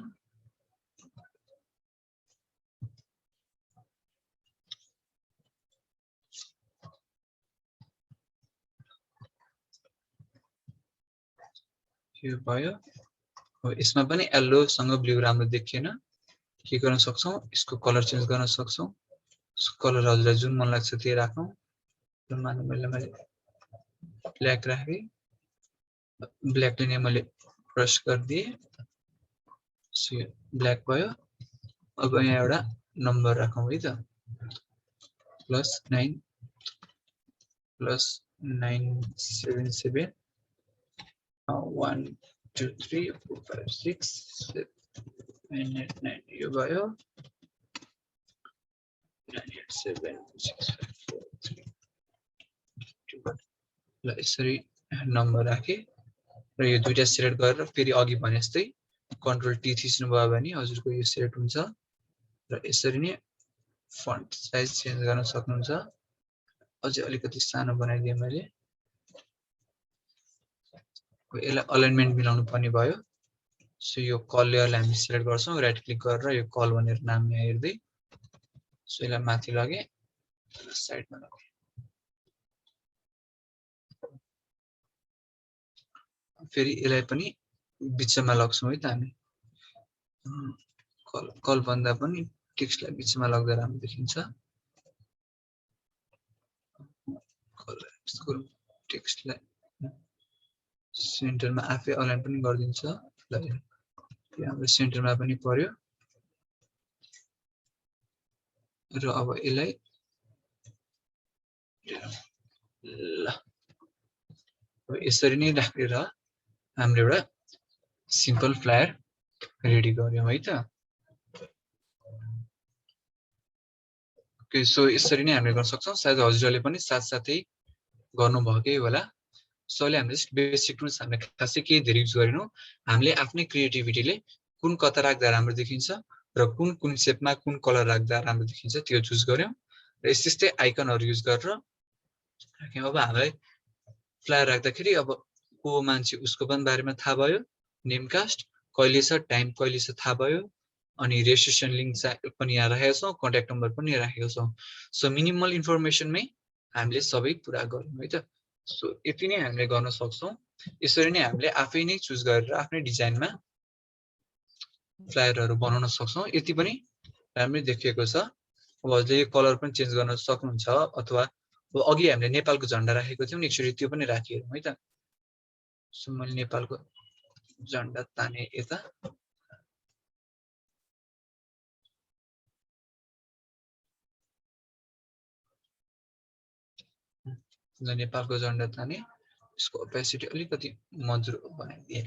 यो भयो अब यसमा पनि येल्लो सँग ब्लू राम्रो देखिएन के गर्न सक्छौँ यसको कलर चेन्ज गर्न सक्छौँ कलर हजुरलाई जुन मन लाग्छ त्यही राखौँ र मानौँ मैले ब्ल्याक राखेँ ब्ल्याकले नै मैले ब्रस गरिदिएँ ब्ल्याक भयो अब यहाँ एउटा नम्बर राखौँ है त +9 +977 1 2 3 4 5 6 7 8 9 यो भयो 987 ल यसरी नम्बर राखेँ र यो दुईटा सिलेक्ट गरेर फेरि अघि भने जस्तै कन्ट्रोल टी थिच्नु भयो भने हजुरको यो सिलेक्ट हुन्छ र यसरी नै फन्ट साइज चेन्ज गर्न सक्नुहुन्छ अझै अलिकति सानो बनाइदिएँ मैले यसलाई अलाइनमेन्ट मिलाउनु पर्ने भयो सो यो कल लेयरलाई हामी सिलेक्ट गर्छौँ राइट क्लिक गरेर यो कल भनेर नाम यहाँ हेर्दै सो यसलाई माथि लगेँ साइडमा लगेँ फेरि यसलाई पनि बिचमा लग्छौँ है त हामी कल भन्दा पनि टेक्स्टलाई बिचमा लग्दा राम्रो देखिन्छ टेक्स्टलाई सेन्टरमा आफै अलाइन पनि गरिदिन्छ ल हाम्रो सेन्टरमा पनि पर्यो र अब यसलाई ल यसरी नै राखेर हाम्रो एउटा सिम्पल फ्लायर रेडी गर्यौँ है त ओके सो यसरी नै हामीले गर्न सक्छौँ सायद हजुरहरूले पनि साथसाथै गर्नुभएकै होला। सो अहिले हामीले जस्ट बेसिक टुल्स हामीले खासै केही धेरै युज गरेनौँ। हामीले आफ्नै क्रिएटिभिटीले कुन कता राख्दा राम्रो देखिन्छ र कुन सेपमा कुन कलर राख्दा राम्रो देखिन्छ त्यो चुज गर्यौँ र यस्तै आइकनहरू युज गरेर राख्यौँ। अब हामीलाई फ्लायर राख्दाखेरि अब को मान्छे उसको पनि बारेमा थाहा भयो, नेमकास्ट कहिले छ, टाइम कहिले छ थाहा भयो, अनि रेजिस्ट्रेसन लिङ्क पनि यहाँ राखेका छौँ, कन्ट्याक्ट नम्बर पनि राखेका छौँ। सो मिनिमल इन्फर्मेसनमै हामीले सबै पुरा गऱ्यौँ है त। सो यति नै हामीले गर्न सक्छौँ। यसरी नै हामीले आफै नै चुज गरेर आफ्नै डिजाइनमा फ्लायरहरू बनाउन सक्छौँ। यति पनि राम्रै देखिएको छ। अब हजुरले यो कलर पनि चेन्ज गर्न सक्नुहुन्छ, अथवा अघि हामीले नेपालको झन्डा राखेको थियौँ नि, एकचोटि त्यो पनि राखिहेरौँ है त। सो मैले नेपालको झन्डा ताने यता, नेपालको झन्डा ताने, यसको ओपेसिटी अलिकति मजुरो बनाइदिए।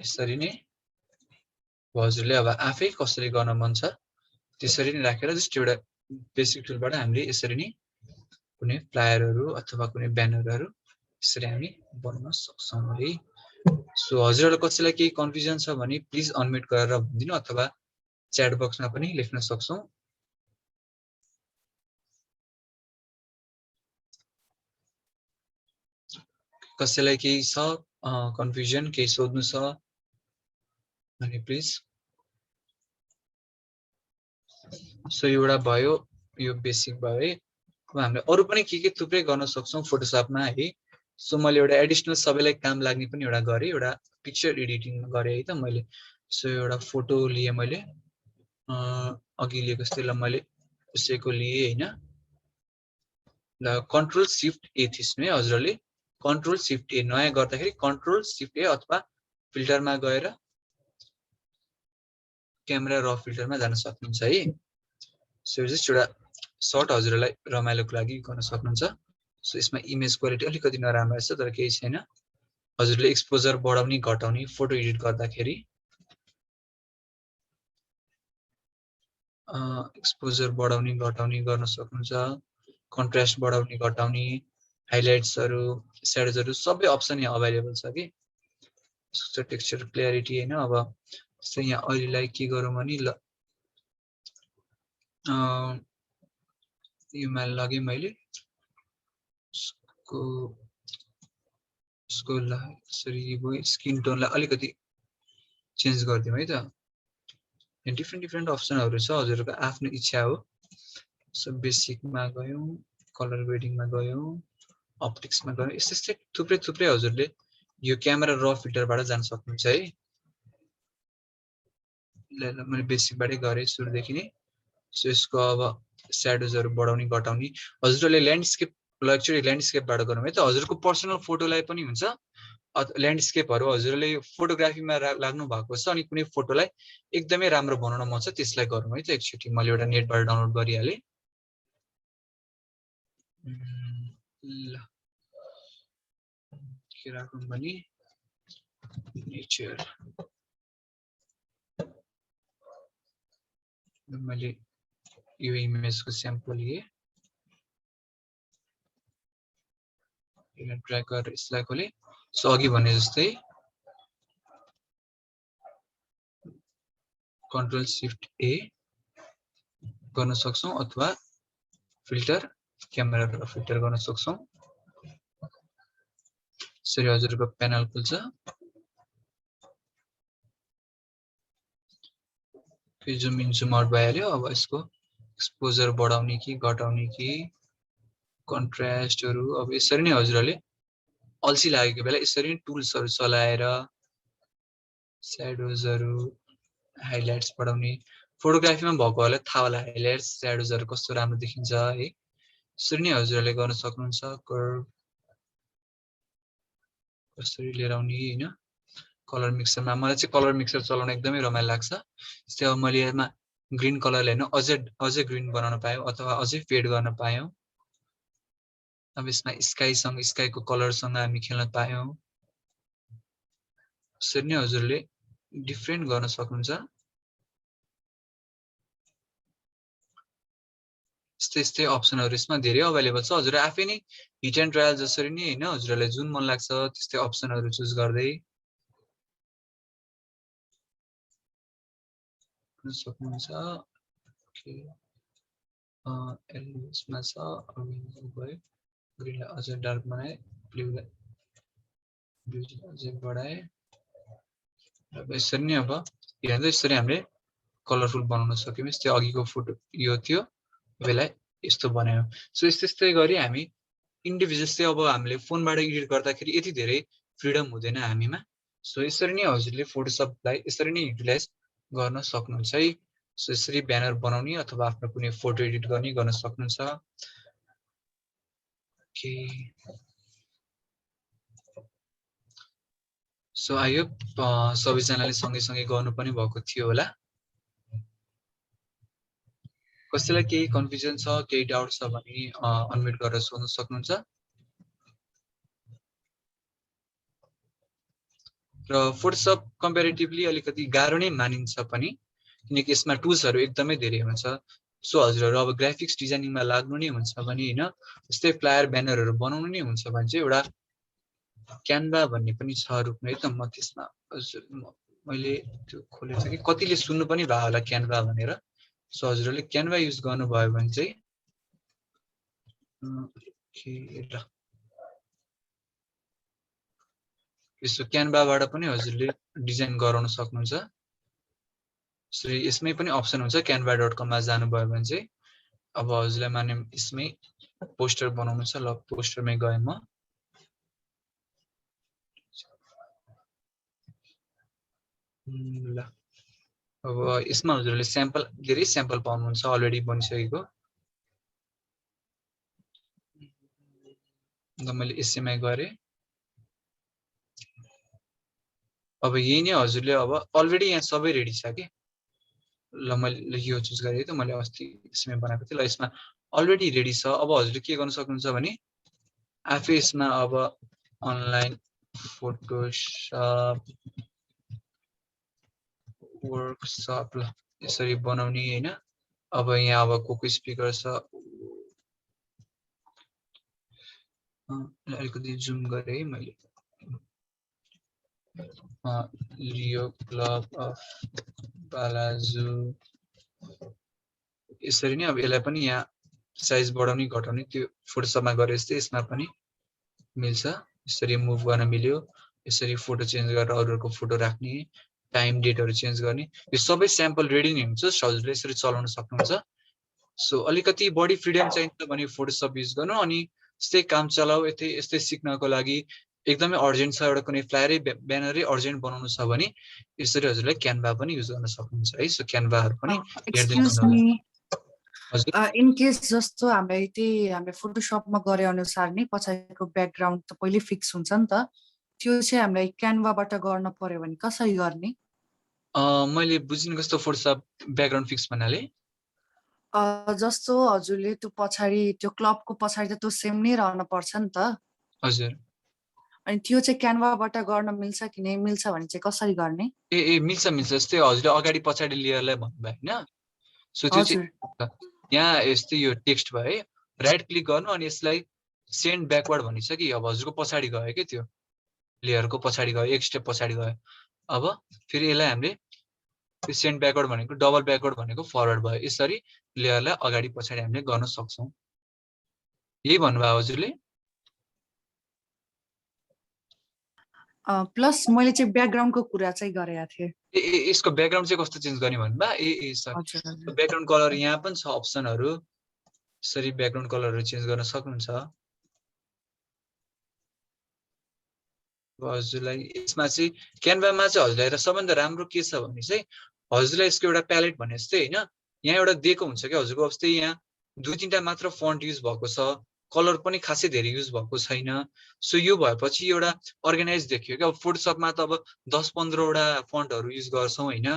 यसरी नै हजुरले अब आफै कसरी गर्न मन छ त्यसरी नै राखेर जस्ट एउटा बेसिक टुलबाट हामीले यसरी नै कुनै फ्लायरहरू अथवा कुनै ब्यानरहरू यसरी हामी बनाउन सक्छौँ है। सो हजुरहरूलाई कसैलाई केही कन्फ्युजन छ भने प्लिज अनम्युट गरेर भनिदिनु, अथवा च्याट बक्समा पनि लेख्न सक्छौँ। कसैलाई केही छ कन्फ्युजन, केही सोध्नु छ भने प्लिज। सो एउटा भयो, यो बेसिक भयो है। अब हामीले अरू पनि के थुप्रै गर्न सक्छौँ फोटोसपमा है। सो मैले एउटा एडिसनल सबैलाई काम लाग्ने पनि एउटा गरेँ, एउटा पिक्चर एडिटिङ गरेँ है त मैले। सो एउटा फोटो लिएँ मैले, अघि लिएको जस्तै ल मैले उसैको लिएँ होइन। ल कन्ट्रोल सिफ्ट ए थिच्नु है हजुरहरूले, कन्ट्रोल सिफ्ट ए। नयाँ गर्दाखेरि कन्ट्रोल सिफ्ट ए अथवा फिल्टरमा गएर क्यामेरा र फिल्टरमा जान सक्नुहुन्छ है। सो जस्ट एउटा सर्ट हजुरलाई रमाइलोको लागि गर्न सक्नुहुन्छ। सो यसमा इमेज क्वालिटी अलिकति नराम्रो छ, तर केही छैन। हजुरले एक्सपोजर बढाउने घटाउने फोटो एडिट गर्दाखेरि एक्सपोजर बढाउने घटाउने गर्न सक्नुहुन्छ। कन्ट्रास्ट बढाउने घटाउने, हाइलाइट्सहरू, स्याडोजहरू सबै अप्सन यहाँ अभाइलेबल छ कि। टेक्सचर क्ल्यारिटी होइन। अब जस्तै यहाँ अहिलेलाई के गरौँ भने ल योमा लगेँ मैले, उसको यसरी स्किन टोनलाई अलिकति चेन्ज गरिदिउँ है त। डिफ्रेन्ट अप्सनहरू छ, हजुरहरूको आफ्नो इच्छा हो। सो बेसिकमा गयौँ, कलर ग्रेडिङमा गयौँ, अप्टिक्समा गयौँ, यस्तै थुप्रै हजुरले यो क्यामेरा र फिल्टरबाट जान सक्नुहुन्छ है। मैले बेसिकबाटै गरेँ सुरुदेखि नै। सो यसको अब स्याडोजहरू बढाउने घटाउने हजुरहरूले एक्चुअली ल्यान्डस्केपबाट गरौँ है त। हजुरको पर्सनल फोटोलाई पनि हुन्छ, ल्यान्डस्केपहरू हजुरले फोटोग्राफीमा लाग्नु भएको छ अनि कुनै फोटोलाई एकदमै राम्रो बनाउन मन छ त्यसलाई गरौँ है त। एकचोटि मैले एउटा नेटबाट डाउनलोड गरिहालेँ। ल के राखौँ भने नेचर, मैले यो इमेजको स्याम्पल लिएँ, ड्र्याग गरेर यसलाई खोलेँ। सो अघि भने जस्तै कन्ट्रोल सिफ्ट ए गर्न सक्छौँ, अथवा फिल्टर क्यामेरा र फिल्टर गर्न सक्छौँ। यसरी हजुरको प्यानल खुल्छ। जुम इन जुम आउट भइहाल्यो। अब यसको एक्सपोजर बढाउने कि घटाउने कि कन्ट्रास्टहरू अब यसरी नै हजुरहरूले अल्छी लागेको बेला यसरी नै टुल्सहरू चलाएर स्याडोजहरू, हाइलाइट्स बढाउने, फोटोग्राफीमा भएकोहरूलाई थाहा होला हाइलाइट्स स्याडोजहरू कस्तो राम्रो देखिन्छ है। यसरी नै हजुरहरूले गर्न सक्नुहुन्छ। कर्भ कसरी लिएर आउने होइन। कलर मिक्सरमा मलाई चाहिँ कलर मिक्सर चलाउन एकदमै रमाइलो लाग्छ। जस्तै अब मैले यसमा ग्रिन कलरले होइन अझै ग्रिन बनाउन पाएँ, अथवा अझै फेड गर्न पायौँ। अब यसमा स्काईको कलरसँग हामी खेल्न पायौँ। यसरी नै हजुरले डिफ्रेन्ट गर्न सक्नुहुन्छ। यस्तै अप्सनहरु यसमा धेरै अवेलेबल छ हजुर आफै नै हिट एन्ड ट्रायल जसरी नि हैन हजुरहरुलाई जुन मन लाग्छ त्यस्तै अप्सनहरु चुज गर्दै सक्नुहुन्छ ओके यसमा छ भयो ग्रीनलाई अझै डार्क बनाए ब्लूलाई अझै बढाए र यसरी नै अब हेर्दै यसरी हामीले कलरफुल बनाउन सक्यौं यस्तै अघिको फोटो यो थियो यसलाई यस्तो बनायौं सो यस्तै गरी हामी इन्डिभिजुअल चाहिँ अब हामीले फोनबाट एडिट गर्दाखेरि यति धेरै फ्रिडम हुँदैन हामीमा सो यसरी नै हजुरले फोटोशपलाई यसरी नै युटिलाइज गर्न सक्नुहुन्छ है सो यसरी ब्यानर बनाउने अथवा आफ्नो कुनै फोटो एडिट गर्न सक्नुहुन्छ ओके सो आई होप सबैजनाले सँगै गर्नु पनि भएको थियो होला कसैलाई केही कन्फ्युजन छ केही डाउट छ भने अनम्युट गरेर सोध्न सक्नुहुन्छ र फोटोशप कम्पेरिटिभली अलिकति गाह्रो नै मानिन्छ पनि किनकि यसमा टुल्सहरु एकदमै धेरै हुन्छ सो हजुरहरु अब ग्राफिक्स डिजाइनिङमा लाग्नु नै हुन्छ भने हैन जस्तै फ्लायर ब्यानरहरु बनाउनु नै हुन्छ भने चाहिँ एउटा क्यानभा भन्ने पनि छ रुपमा है त म त्यसमा हजुर मैले त्यो खोलेछ कि कतिले सुन्नु पनि भयो होला क्यानभा भनेर सो हजुरहरुले क्यानभा युज गर्नुभयो भने चाहिँ ल यसो क्यानभाबाट पनि हजुरले डिजाइन गराउन सक्नुहुन्छ सो यसमै पनि अप्सन हुन्छ canva.com मा जानुभयो भने चाहिँ अब हजुरलाई माने यसमै पोस्टर बनाउनु छ ल पोस्टरमै गए म ल अब यसमा हजुरले स्याम्पल धेरै स्याम्पल पाउनुहुन्छ अलरेडी बनिसकेको ल मैले यसैमै गरे अब यही नै हजुरले अब अलरेडी यहाँ सबै रेडी छ के ल मैले यो चुज गरे त मैले अस्ति यसमै बनाएको थिएँ ल यसमा अलरेडी रेडी छ अब हजुरले के गर्न सक्नुहुन्छ भने आफै यसमा अब अनलाइन फोटोशप वर्कशप ल यसरी बनाउने हैन अब यहाँ अब को स्पिकर छ अलिकति जुम गरे है मैले लियो क्लब अफ बालाजु यसरी नै अब यसलाई पनि यहाँ साइज बढाउने घटाउने त्यो फोटोशपमा गरे जस्तै यसमा पनि मिल्छ यसरी मुभ गर्न मिल्यो यसरी फोटो चेन्ज गरेर अरूको फोटो राख्ने टाइम डेटहरु चेन्ज गर्ने यो सबै स्याम्पल रेडी नै हुन्छ हजुरले यसरी चलाउन सक्नुहुन्छ सो अलिकति बढी फ्रिडम चाहिन्छ भने फोटोशप युज गर्नु अनि यस्तै काम चलाऊ यस्तै सिक्नको लागि एकदमै अर्जेन्ट छ एउटा कुनै फ्लायरै ब्यानरै अर्जेन्ट बनाउनु छ भने यसरी हजुरले क्यानभा पनि युज गर्न सक्नुहुन्छ है सो क्यानभाहरु पनि हेर्दै गर्नुहोला इन केस जस्तो हामीले फोटोशपमा गरे अनुसार नै पछाडिको ब्याकग्राउन्ड त पहिले फिक्स हुन्छ नि त त्यो चाहिँ हामीलाई क्यानभाबाट गर्न पर्यो भने कसरी गर्ने मैले बुझिन कस्तो फोटोशप ब्याकग्राउन्ड फिक्स भन्नाले जस्तो हजुरले त्यो पछाडी त्यो क्लबको पछाडी त त्यो सेम नै रहन पर्छ नि त हजुर अनि त्यो चाहिँ क्यानभाबाट गर्न मिल्छ कि नै मिल्छ भने चाहिँ कसरी गर्ने ए मिल्छ जस्तै हजुरले अगाडि पछाडी लेयरलाई भन्नुभयो हैन सो त्यो चाहिँ यहाँ यस्तै यो टेक्स्ट भयो है राइट क्लिक गर्नु अनि यसलाई सेन्ड ब्याकवर्ड भनिन्छ कि अब हजुरको पछाडी गयो के त्यो लेयरको पछाडी गयो एक स्टेप पछाडी गयो अब फेरि यसलाई हामीले त्यो सेन्ड ब्याकवर्ड भनेको डबल ब्याकवर्ड भनेको फरवर्ड भयो यसरी लेयरलाई अगाडि पछाडी हामीले गर्न सक्छौं यही भन्नुभयो हजुरले प्लस मैले चाहिँ ब्याकग्राउन्डको कुरा चाहिँ गरेको थिएँ यसको ब्याकग्राउन्ड चाहिँ कस्तो चेन्ज गर्ने भन्नुभयो सरी ब्याकग्राउन्ड कलर यहाँ पनि छ अप्सनहरु यसरी ब्याकग्राउन्ड कलरहरु चेन्ज गर्न सक्नुहुन्छ हजुरलाई यसमा चाहिँ क्यानभामा चाहिँ हजुरलाई सबैभन्दा राम्रो के छ भने चाहिँ हजुरलाई यसको एउटा प्यालेट भने जस्तै हैन यहाँ एउटा दिएको हुन्छ के हजुरको जस्तै यहाँ दुई तीनटा मात्र फन्ट युज भएको छ कलर पनि खासै धेरै युज भएको छैन सो यो भएपछि एउटा अर्गनाइज देखियो के अब फोटोशपमा त अब 10-15 वटा फन्टहरु युज गर्छौं हैन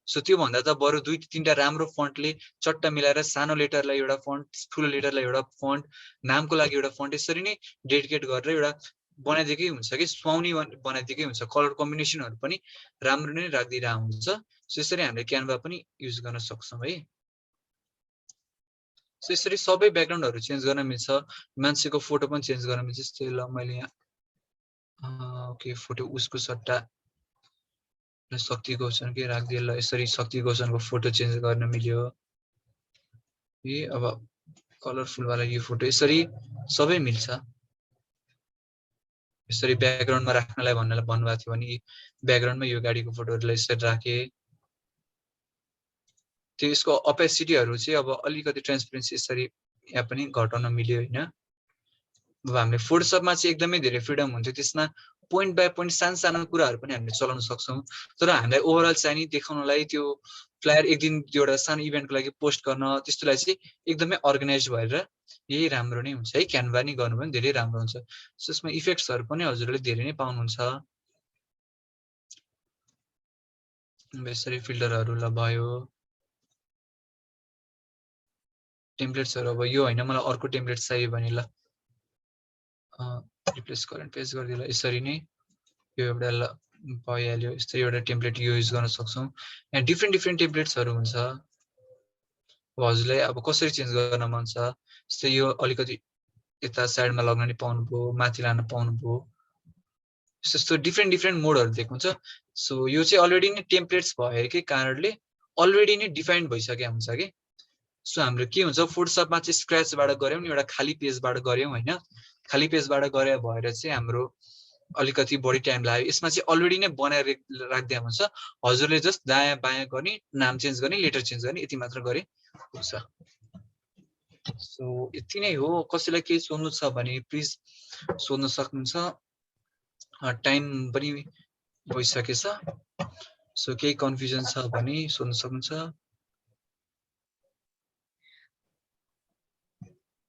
सो त्यो भन्दा त बरु दुई तीनटा राम्रो फन्टले चट्टा मिलाएर सानो लेटरलाई एउटा फन्ट ठुलो लेटरलाई एउटा फन्ट नामको लागि एउटा फन्ट यसरी नै डेडिकेट गरेर एउटा बनाइदिएकै हुन्छ कि सुहाउने बनाइदिएकै हुन्छ कलर कम्बिनेसनहरु पनि राम्रो नै राख्दिरा हुन्छ सो यसरी हामीले क्यानभा पनि युज गर्न सक्छौं है सो यसरी सबै ब्याकग्राउन्डहरू चेन्ज गर्न मिल्छ मान्छेको फोटो पनि चेन्ज गर्न मिल्छ जस्तै ल मैले यहाँ ओके फोटो उसको सट्टा शक्ति गौचन के राखिदिए ल यसरी शक्ति गौचनको फोटो चेन्ज गर्न मिल्यो अब कलरफुल वाला यो फोटो यसरी सबै मिल्छ यसरी ब्याकग्राउन्डमा राख्नलाई भन्नुभएको थियो भने ब्याकग्राउन्डमा यो गाडीको फोटोहरूलाई यसरी राखे त्यो यसको अपेसिटीहरू चाहिँ अब अलिकति ट्रान्सपेरेन्सी यसरी यहाँ पनि घटाउन मिल्यो हैन अब हामीले फोटोसपमा चाहिँ एकदमै धेरै फ्रिडम हुन्छ त्यसमा पोइन्ट बाइ पोइन्ट सानो कुराहरू पनि हामीले चलाउन सक्छौँ तर हामीलाई ओभरअल चाहिँ नि देखाउनलाई त्यो फ्लायर एक दिन एउटा सानो इभेन्टको लागि पोस्ट गर्न त्यस्तोलाई चाहिँ एकदमै अर्गनाइज भएर यही राम्रो नै हुन्छ है क्यानभा नि गर्नु पनि धेरै राम्रो हुन्छ त्यसमा इफेक्ट्सहरू पनि हजुरले धेरै नै पाउनुहुन्छ यसरी फिल्टरहरू ल भयो टेम्प्लेट्सहरू अब यो हैन मलाई अर्को टेम्प्लेट चाहियो भने ल रिप्लेस करेन्ट पेज गरिदिएला यसरी नै यो एउटा ल भइहाल्यो यस्तै एउटा टेम्प्लेट युज गर्न सक्छौँ यहाँ डिफ्रेन्ट टेम्प्लेट्सहरू हुन्छ हजुरलाई अब कसरी चेन्ज गर्न मन छ जस्तै यो अलिकति यता साइडमा लग्न नि पाउनुभयो माथि लान पाउनुभयो यस्तो डिफ्रेन्ट मोडहरू देख्नुहुन्छ सो यो चाहिँ अलरेडी नै टेम्प्लेट्स भएकै कारणले अलरेडी नै डिफाइन्ड भइसकेको हुन्छ कि सो हाम्रो के हुन्छ फोटोसपमा चाहिँ स्क्रैचबाट गर्यौं नि एउटा खाली पेजबाट गर्यौं हैन खाली पेजबाट गरे भएर चाहिँ हाम्रो अलिकति बढी टाइम लाग्यो यसमा चाहिँ अलरेडी नै बनाएर राख्दै हुन्छ हजुरले जस्ट दायाँ बायाँ गर्ने नाम चेन्ज गर्ने लेटर चेन्ज गर्ने यति मात्र गरे हुन्छ सो यति नै हो कसैलाई केही सोध्नु छ भने प्लिज सोध्न सक्नुहुन्छ टाइम पनि भइसकेछ सो केही कन्फ्युजन छ भने सोध्न सक्नुहुन्छ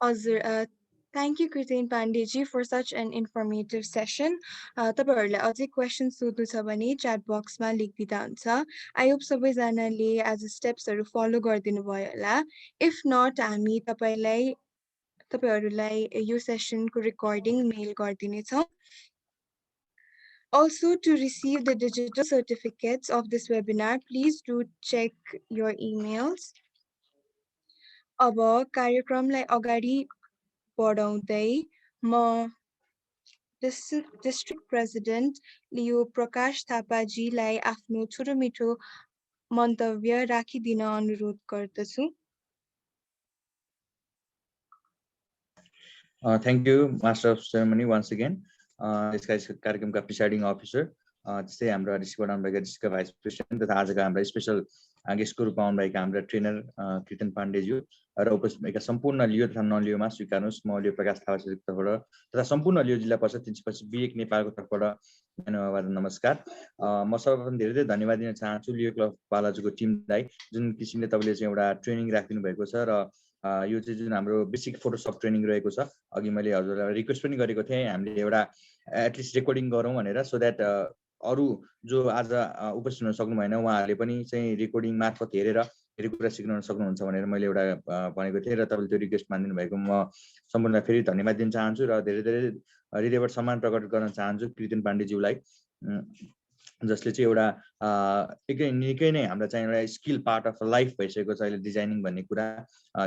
हजुर Thank you, Kritin Pandeyji, for such an informative session. तपाईहरुलाई अझै क्वेशन सोध्नु छ भने chat box मा लेखिदिदा हुन्छ. I hope सबैजनाले as स्टेप्सहरु फलो गर्दिनु भयो होला. If not, हामी तपाईहरुलाई यो सेसनको रेकर्डिङ मेल गर्दिनेछौं. Also, to receive the digital certificates of this webinar, please do check your emails. अब कार्यक्रमलाई अगाडि बढाउँदै म डिस्ट्रिक्ट प्रेसिडेन्ट लियो प्रकाश थापाजीलाई आफ्नो छोटो मिठो मन्तव्य राखिदिन अनुरोध गर्दछु. Thank you, Master of Ceremony, once again. यसका कार्यक्रमका प्रिसाइडिङ अफिसर जस्तै हाम्रो ऋषि बडाउनुभएका डिस्ट्रिक्टका भाइस प्रेसिडेन्ट तथा आजका हाम्रा स्पेशल गेस्टको रूपमा आउनुभएका हाम्रा ट्रेनर कृतन पाण्डेज्यू र उपस्थित भएका सम्पूर्ण लियो तथा नलियोमा स्वीकार्नुहोस् म लियो प्रकाश थापाजीको तर्फबाट तथा सम्पूर्ण लियो जिल्ला परिषद 355 नेपालको तर्फबाट नमस्कार. म सर्वप्रथम धेरै धन्यवाद दिन चाहन्छु लियो क्लब बालाजुको टिमलाई जुन किसिमले तपाईले चाहिँ एउटा ट्रेनिङ राखिदिनु भएको छ र यो चाहिँ जुन हाम्रो बेसिक फोटोसप ट्रेनिङ रहेको छ अघि मैले हजुरलाई रिक्वेस्ट पनि गरेको थिएँ हामीले एउटा एटलिस्ट रेकर्डिङ गरौँ भनेर सो द्याट अरू जो आज उपस्थित हुन सक्नु भएन उहाँहरूले पनि चाहिँ रेकर्डिङ मार्फत हेरेर धेरै कुरा सिक्न सक्नुहुन्छ भनेर मैले एउटा भनेको थिएँ र तपाईँले त्यो रिक्वेस्ट मानिदिनु भएको म सम्पूर्णलाई फेरि धन्यवाद दिन चाहन्छु र धेरै धेरै हृदयबाट सम्मान प्रकट गर्न चाहन्छु कृतिन पाण्डेज्यूलाई जसले चाहिँ एउटा निकै नै हाम्रो चाहिँ एउटा स्किल पार्ट अफ लाइफ भइसकेको छ अहिले डिजाइनिङ भन्ने कुरा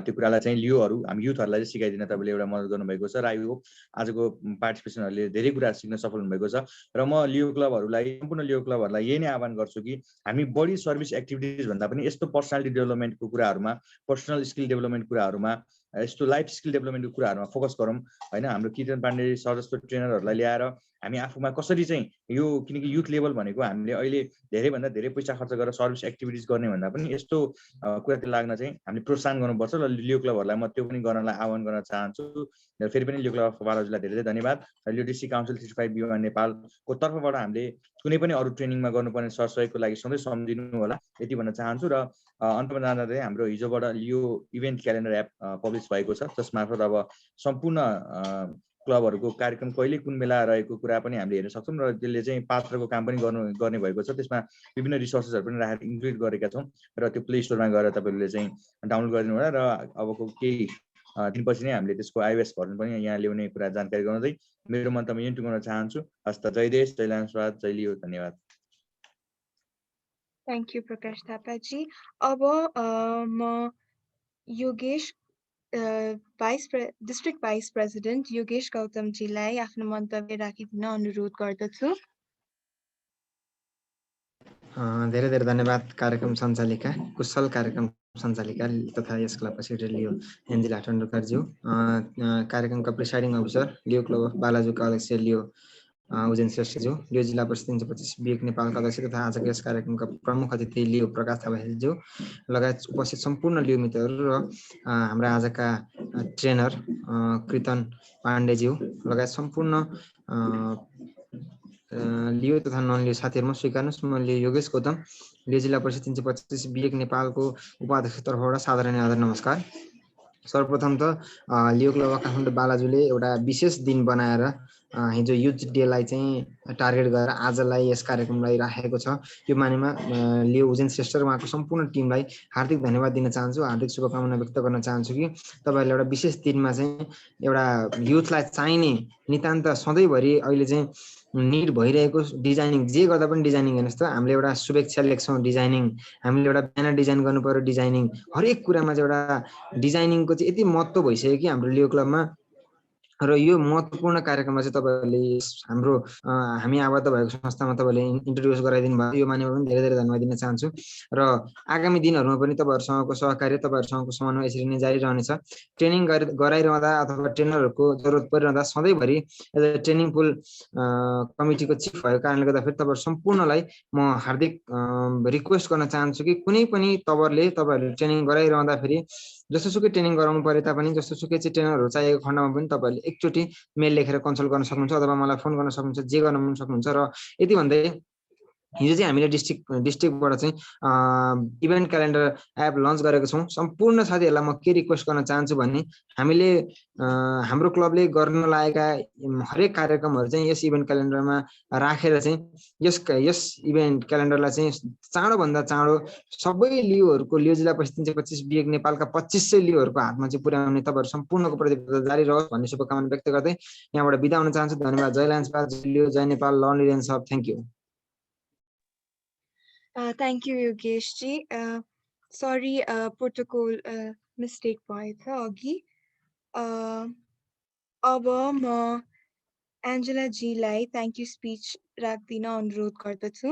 त्यो कुरालाई चाहिँ लियोहरू हामी युथहरूलाई चाहिँ सिकाइदिन तपाईँले एउटा मद्दत गर्नुभएको छ र आई होप आजको पार्टिसिपेसनहरूले धेरै कुरा सिक्न सफल हुनुभएको छ र म लियो क्लबहरूलाई सम्पूर्ण लियो क्लबहरूलाई यही नै आह्वान गर्छु कि हामी बढी सर्भिस एक्टिभिटिज भन्दा पनि यस्तो पर्सनालिटी डेभलपमेन्टको कुराहरूमा पर्सनल स्किल डेभलपमेन्ट कुराहरूमा यस्तो लाइफ स्किल डेभलपमेन्टको कुराहरूमा फोकस गरौँ हैन हाम्रो कृतन पाण्डे सर जस्तो ट्रेनरहरूलाई ल्याएर हामी आफूमा कसरी चाहिँ यो किनकि युथ लेभल भनेको हामीले अहिले धेरैभन्दा धेरै पैसा खर्च गरेर सर्भिस एक्टिभिटिज गर्ने भन्दा पनि यस्तो कुरातिर लाग्न चाहिँ हामीले प्रोत्साहन गर्नुपर्छ र लियो क्लबहरूलाई म त्यो पनि गर्नलाई आह्वान गर्न चाहन्छु र फेरि पनि लियो क्लब बालाजुलाई धेरै धेरै धन्यवाद लियो डिस्ट्रिक्ट काउन्सिल 35 बियुवा नेपालको तर्फबाट हामीले कुनै पनि अरू ट्रेनिङमा गर्नुपर्ने सहयोगको लागि सधैँ सम्झिनु होला यति भन्न चाहन्छु र अन्तमा जाँदा हाम्रो हिजोबाट लियो इभेन्ट क्यालेन्डर एप पब्लिस भएको छ जसमार्फत अब सम्पूर्ण क्लबहरूको कार्यक्रम कहिले कुन बेला रहेको कुरा पनि हामीले हेर्न सक्छौँ र त्यसले चाहिँ पात्रको काम पनि गर्ने भएको छ त्यसमा विभिन्न रिसोर्सेसहरू पनि राखेर इन्क्लुड गरेका छौँ र त्यो प्ले स्टोरमा गएर तपाईँहरूले चाहिँ डाउनलोड गरिदिनु होला र अबको केही दिनपछि नै हामीले त्यसको iOS भर्जन पनि यहाँ ल्याउने कुरा जानकारी गराउँदै मेरो मन्तव्य यही टुङ्गाउन चाहन्छु. हस्त जय देश जय लान्सवाद जय लियो धन्यवाद. Thank you Prakash Thapa ji. अब म Yogesh district vice president Yogesh गौतमजीलाई आफ्नो मन्तव्य राखिदिन अनुरोध गर्दछु। धेरै धेरै धन्यवाद कार्यक्रम सञ्चालिका, कुशल कार्यक्रम सञ्चालिका तथा यस क्लबका सेक्रेटरी लियो एन्जिला टन्डुकरज्यू, कार्यक्रमका प्रिसाइडिङ अफिसर लियो क्लब अफ बालाजुका अध्यक्ष लियो उजेन श्रेष्ठज्यू, लियो जिल्ला परिषद 325 बिएक नेपालका अध्यक्ष तथा आजको यस कार्यक्रमका प्रमुख अतिथि लियो प्रकाश थापाज्यू लगायत उपस्थित सम्पूर्ण लियो मित्रहरू र हाम्रा आजका ट्रेनर कृतन पाण्डेज्यू लगायत सम्पूर्ण लियो तथा नन लियो साथीहरूमा स्वीकार्नुहोस्, म लियो योगेश गौतम, लियो जिल्ला परिषद 325 बिएक नेपालको उपाध्यक्ष तर्फबाट साधारण आदर नमस्कार। सर्वप्रथम त लियो क्लब अफ काठमाडौँ बालाजुले एउटा विशेष दिन बनाएर हिजो युथ डेलाई चाहिँ टार्गेट गरेर आजलाई यस कार्यक्रमलाई राखेको छ। यो मानेमा लियो उजेन श्रेष्ठ र उहाँको सम्पूर्ण टिमलाई हार्दिक धन्यवाद दिन चाहन्छु, हार्दिक शुभकामना व्यक्त गर्न चाहन्छु कि तपाईँहरूले एउटा विशेष दिनमा चाहिँ एउटा युथलाई चाहिने नितान्त सधैँभरि अहिले चाहिँ निड भइरहेको डिजाइनिङ जे गर्दा पनि डिजाइनिङ हेर्नुहोस् त, हामीले एउटा शुभेच्छा लेख्छौँ डिजाइनिङ, हामीले एउटा ब्यानर डिजाइन गर्नु पर्यो डिजाइनिङ, हरेक कुरामा चाहिँ एउटा डिजाइनिङको चाहिँ यति महत्त्व भइसक्यो कि हाम्रो लियो क्लबमा। र यो महत्त्वपूर्ण कार्यक्रममा चाहिँ तपाईँहरूले हाम्रो हामी आबद्ध भएको संस्थामा तपाईँले इन्ट्रोड्युस गराइदिनु भयो, यो मानेमा पनि धेरै धेरै धन्यवाद दिन चाहन्छु। र आगामी दिनहरूमा पनि तपाईँहरूसँगको सहकार्य, तपाईँहरूसँगको समन्वय यसरी नै जारी रहनेछ। ट्रेनिङ गराइरहँदा अथवा ट्रेनरहरूको जरुरत परिरहँदा सधैँभरि ट्रेनिङ पुल कमिटीको चिफ भएको कारणले गर्दाखेरि तपाईँहरू सम्पूर्णलाई म हार्दिक रिक्वेस्ट गर्न चाहन्छु कि कुनै पनि तपाईँहरूले ट्रेनिङ गराइरहँदाखेरि जस्तोसुकै ट्रेनिङ गराउनु परे तापनि जस्तोसुकै चाहिँ ट्रेनरहरू चाहिएको खण्डमा पनि तपाईँहरूले एकचोटि मेल लेखेर कन्सल्ट गर्न सक्नुहुन्छ अथवा मलाई फोन गर्न सक्नुहुन्छ, जे गर्न पनि सक्नुहुन्छ। र यति भन्दै हिजो चाहिँ हामीले डिस्ट्रिक्टबाट चाहिँ इभेन्ट क्यालेन्डर एप लन्च गरेको छौँ। सम्पूर्ण साथीहरूलाई म के रिक्वेस्ट गर्न चाहन्छु भने हामीले हाम्रो क्लबले गर्न लागेका हरेक कार्यक्रमहरू चाहिँ यस इभेन्ट क्यालेन्डरमा राखेर चाहिँ यस इभेन्ट क्यालेन्डरलाई चाहिँ चाँडोभन्दा चाँडो सबै लियोहरूको लियो जिल्ला परिषद 325 बिएक नेपालका 2500 लियोहरूको हातमा चाहिँ पुर्याउने तपाईँहरू सम्पूर्णको प्रतिबद्धता जारी रहोस् भन्ने शुभकामना व्यक्त गर्दै यहाँबाट बिदा हुन चाहन्छु। धन्यवाद। जय लान्सपा, जय लियो, जय Nepal, learn lead and serve. Thank you. Thank you, Yogeshji. Sorry, protocol mistake भएछ अघि। अब म एन्जेला जीलाई थ्याङ्क यू स्पिच राख्दिन अनुरोध गर्दछु।